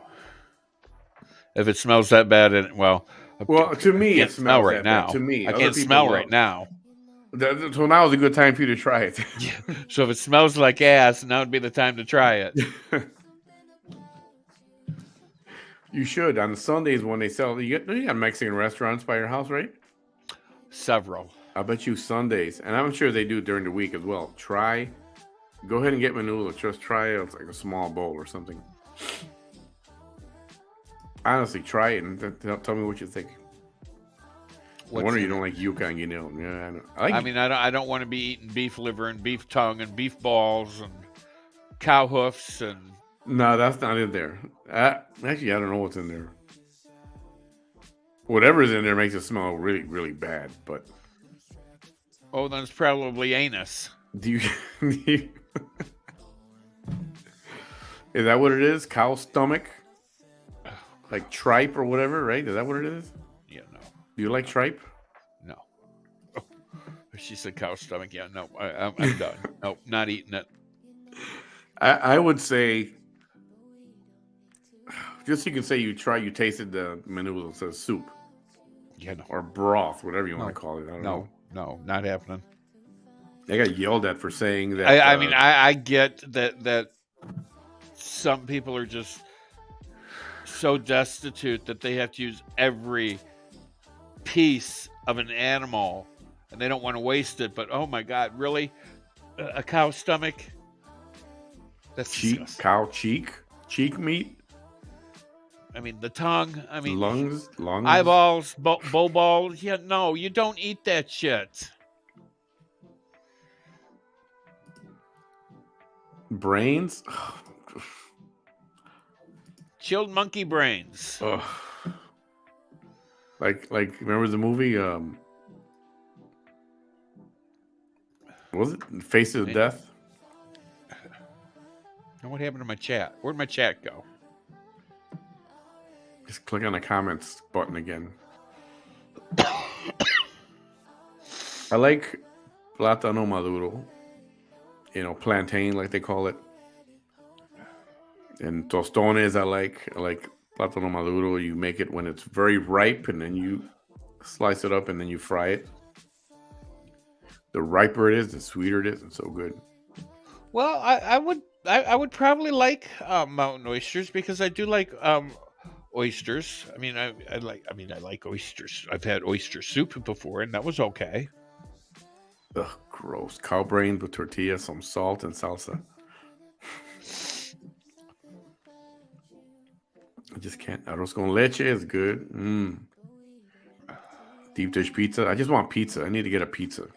If it smells that bad, To me, it smells right now. To me, I can't smell right now. So now is a good time for you to try it. Yeah. So if it smells like ass, now would be the time to try it. You should. On Sundays when they sell, you got Mexican restaurants by your house, right? Several. I bet you Sundays, and I'm sure they do during the week as well. Go ahead and get menudo. Just try it. It's like a small bowl or something. Honestly, try it and tell me what you think. I wonder you don't like yuca and guineo. Yeah, I know. I don't want to be eating beef liver and beef tongue and beef balls and cow hoofs and... No, that's not in there. Actually, I don't know what's in there. Whatever's in there makes it smell really, really bad, but... Oh, then it's probably anus. Do you... Is that what it is? Cow stomach? Like tripe or whatever, right? Is that what it is? Yeah, no. Do you like tripe? No. She said cow stomach. Yeah, no. I'm done. No, not eating it. I would say... Just so you can say you tasted the menudo that says soup. Yeah, no. Or broth, whatever you want to call it. I don't know. No, not happening. I got yelled at for saying that. I get that some people are just so destitute that they have to use every piece of an animal and they don't want to waste it. But oh my God, really? A cow stomach? That's disgusting. Cow cheek meat? I mean, the tongue. I mean, lungs, eyeballs, bow balls. Yeah, no, you don't eat that shit. Brains, chilled monkey brains. Ugh. Like remember the movie? What was it Faces of Death? And what happened to my chat? Where'd my chat go? Just click on the comments button again. I like plátano maduro. Plantain, like they call it. And tostones, I like plátano maduro. You make it when it's very ripe, and then you slice it up, and then you fry it. The riper it is, the sweeter it is. It's so good. Well, I would probably like mountain oysters because I do like oysters. I mean, I like oysters. I've had oyster soup before, and that was okay. Ugh, gross. Cow brain with tortilla, some salt, and salsa. I just can't. Arroz con leche is good. Deep dish pizza. I just want pizza. I need to get a pizza.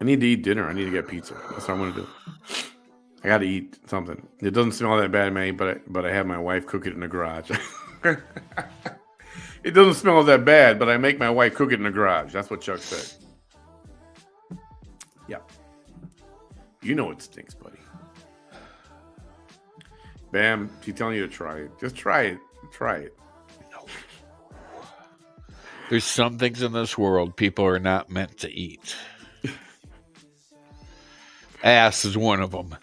I need to eat dinner. I need to get pizza. That's what I'm gonna do. I gotta eat something. It doesn't smell that bad, man, but I have my wife cook it in the garage. It doesn't smell that bad, but I make my wife cook it in the garage. That's what Chuck said. Yeah. You know it stinks, buddy. Bam, she's telling you to try it. Just try it. Try it. No. There's some things in this world people are not meant to eat. Ass is one of them.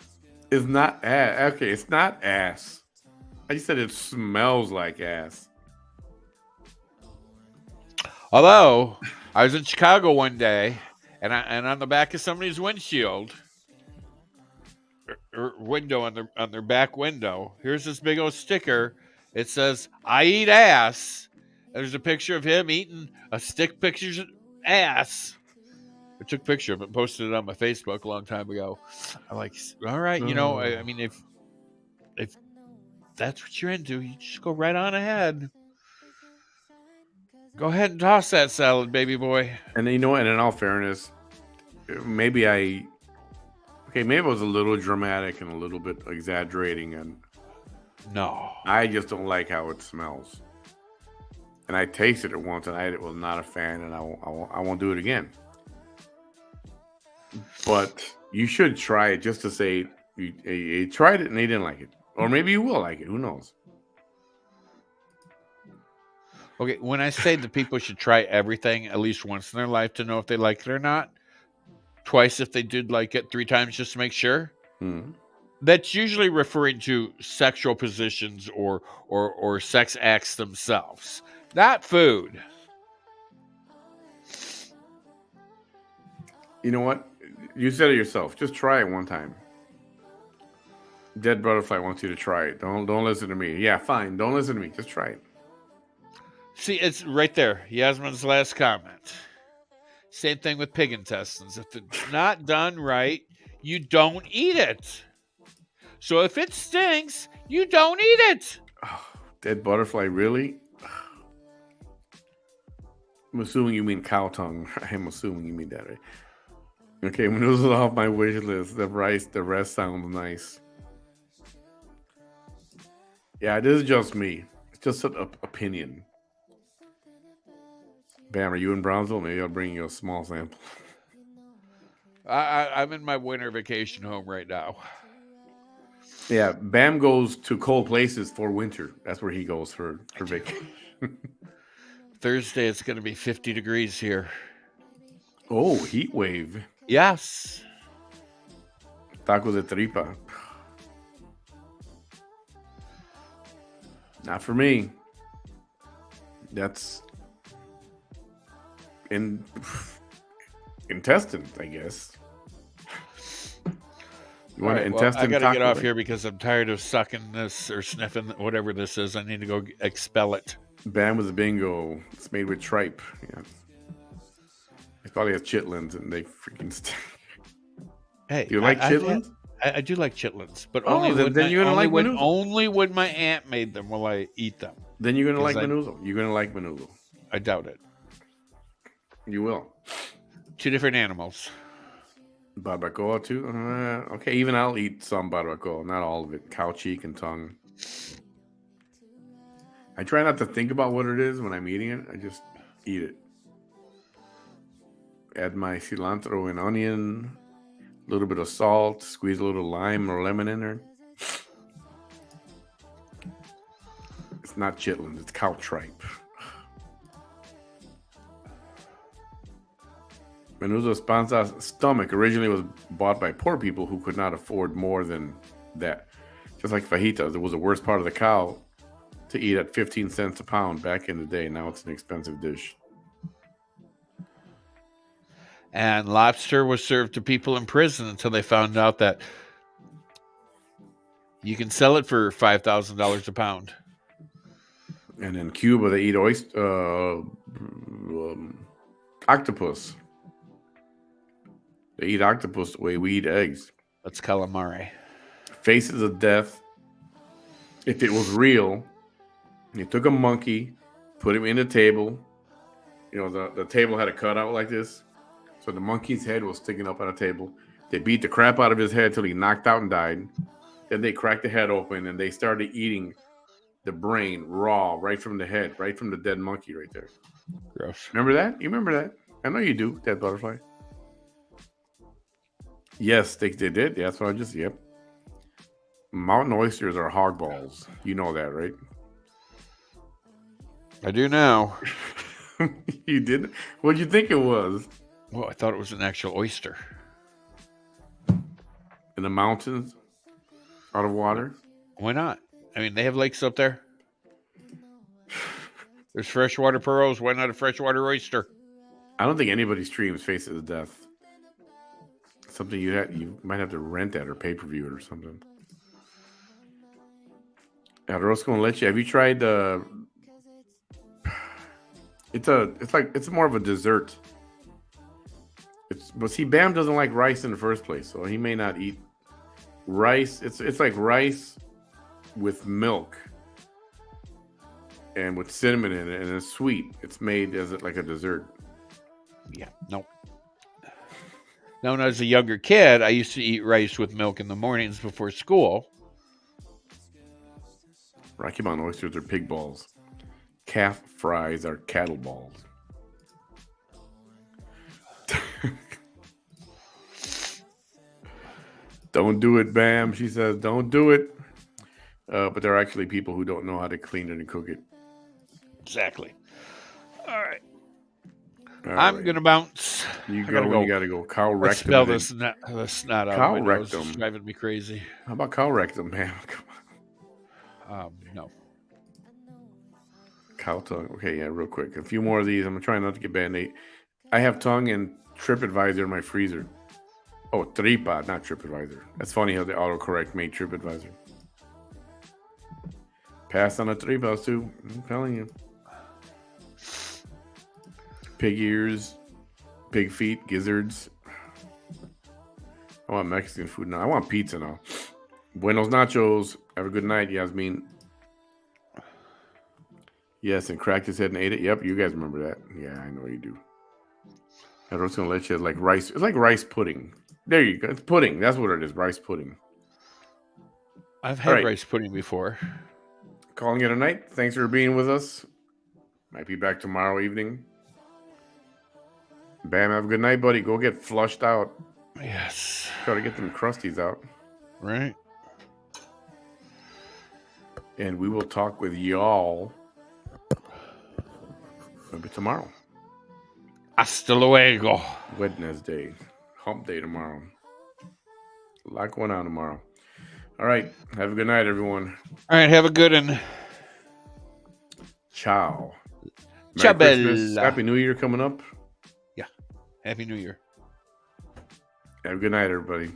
It's not ass. Okay, it's not ass. I just said it smells like ass. Although I was in Chicago one day, and on the back of somebody's windshield or window on their back window, here's this big old sticker. It says, "I eat ass." There's a picture of him eating a stick picture of ass. I took a picture of it and posted it on my Facebook a long time ago. I'm like, all right, I mean, if that's what you're into, you just go right on ahead. Go ahead and toss that salad, baby boy. And you know what? And in all fairness, maybe I was a little dramatic and a little bit exaggerating, and no, I just don't like how it smells. And I tasted it once, and I was not a fan, and I won't do it again. But you should try it just to say you tried it and you didn't like it, or maybe you will like it. Who knows? Okay, when I say that people should try everything at least once in their life to know if they like it or not, twice if they did like it, 3 times just to make sure. That's usually referring to sexual positions or sex acts themselves, not food. You know what? You said it yourself. Just try it one time. Dead Butterfly wants you to try it. Don't listen to me. Yeah, fine. Don't listen to me. Just try it. See, it's right there. Yasmin's last comment. Same thing with pig intestines. If it's not done right, you don't eat it. So if it stinks, you don't eat it. Oh, Dead Butterfly, really? I'm assuming you mean cow tongue. I'm assuming you mean that, right? Okay, noodles off my wish list. The rest sounds nice. Yeah, it is just me. It's just an opinion. Bam, are you in Brownsville? Maybe I'll bring you a small sample. I'm in my winter vacation home right now. Yeah, Bam goes to cold places for winter. That's where he goes for vacation. Thursday, it's going to be 50 degrees here. Oh, heat wave. Yes. Tacos de tripa. Not for me. That's intestines, I guess. You want an intestine? I got to get off here because I'm tired of sucking this or sniffing whatever this is. I need to go expel it. Bam was a bingo. It's made with tripe. Yeah. It probably has chitlins and they freaking stink. Hey, do you like chitlins? I do like chitlins, but only when my aunt made them will I eat them. Then you're gonna like menudo. You're gonna like menudo. I doubt it. You will. 2 different animals. Barbacoa too. Okay, even I'll eat some barbacoa, not all of it. Cow cheek and tongue. I try not to think about what it is when I'm eating it. I just eat it. Add my cilantro and onion, a little bit of salt, squeeze a little lime or lemon in there. It's not chitlins, it's cow tripe. Menudo Panza's stomach originally was bought by poor people who could not afford more than that. Just like fajitas, it was the worst part of the cow to eat at 15 cents a pound back in the day. Now it's an expensive dish. And lobster was served to people in prison until they found out that you can sell it for $5,000 a pound. And in Cuba, they eat octopus. They eat octopus the way we eat eggs. That's calamari. Faces of death. If it was real, you took a monkey, put him in a table. You know, the table had a cutout like this. So the monkey's head was sticking up on a table. They beat the crap out of his head till he knocked out and died. Then they cracked the head open and they started eating the brain raw right from the head, right from the dead monkey right there. Gross. Remember that? You remember that? I know you do, Dead Butterfly. Yes, they did. That's what I just, yep. Mountain oysters are hog balls. You know that, right? I do now. You didn't? What'd you think it was? Well, I thought it was an actual oyster. In the mountains? Out of water? Why not? I mean, they have lakes up there. There's freshwater pearls. Why not a freshwater oyster? I don't think anybody streams Faces of Death. Something you might have to rent that or pay-per-view it or something. Arroz con leche. Have you tried it's more of a dessert. But see, Bam doesn't like rice in the first place, so he may not eat rice. It's like rice with milk and with cinnamon in it, and it's sweet. It's made as like a dessert. Yeah, no. Now, when I was a younger kid, I used to eat rice with milk in the mornings before school. Rocky Mountain oysters are pig balls. Calf fries are cattle balls. Don't do it, Bam. She says, don't do it. But there are actually people who don't know how to clean it and cook it. Exactly. All right. I'm going to bounce. You gotta go. Cow rectum. Let's spell this snot out. Cow rectum. It's driving me crazy. How about cow rectum, man? Come on. No. Cow tongue. Okay, yeah, real quick. A few more of these. I'm trying not to get Band-Aid. I have tongue and TripAdvisor in my freezer. Oh, Tripa, not TripAdvisor. That's funny how the autocorrect made TripAdvisor. Pass on the tripas too. I'm telling you. Pig ears, pig feet, gizzards. I want Mexican food now. I want pizza now. Buenos nachos. Have a good night, Yasmin. Yes, and cracked his head and ate it. Yep, you guys remember that. Yeah, I know you do. Arroz con leche is like rice. It's like rice pudding. There you go. It's pudding. That's what it is. Rice pudding. I've had rice pudding before. Calling it a night. Thanks for being with us. Might be back tomorrow evening. Bam, have a good night, buddy. Go get flushed out. Yes. Try to get them crusties out. Right. And we will talk with y'all maybe tomorrow. Hasta luego. Wednesday. Hump day tomorrow. A lot going on tomorrow. All right. Have a good night, everyone. All right. Have a good one. Ciao. Ciao, Bella. Happy New Year coming up. Yeah. Happy New Year. Have a good night, everybody.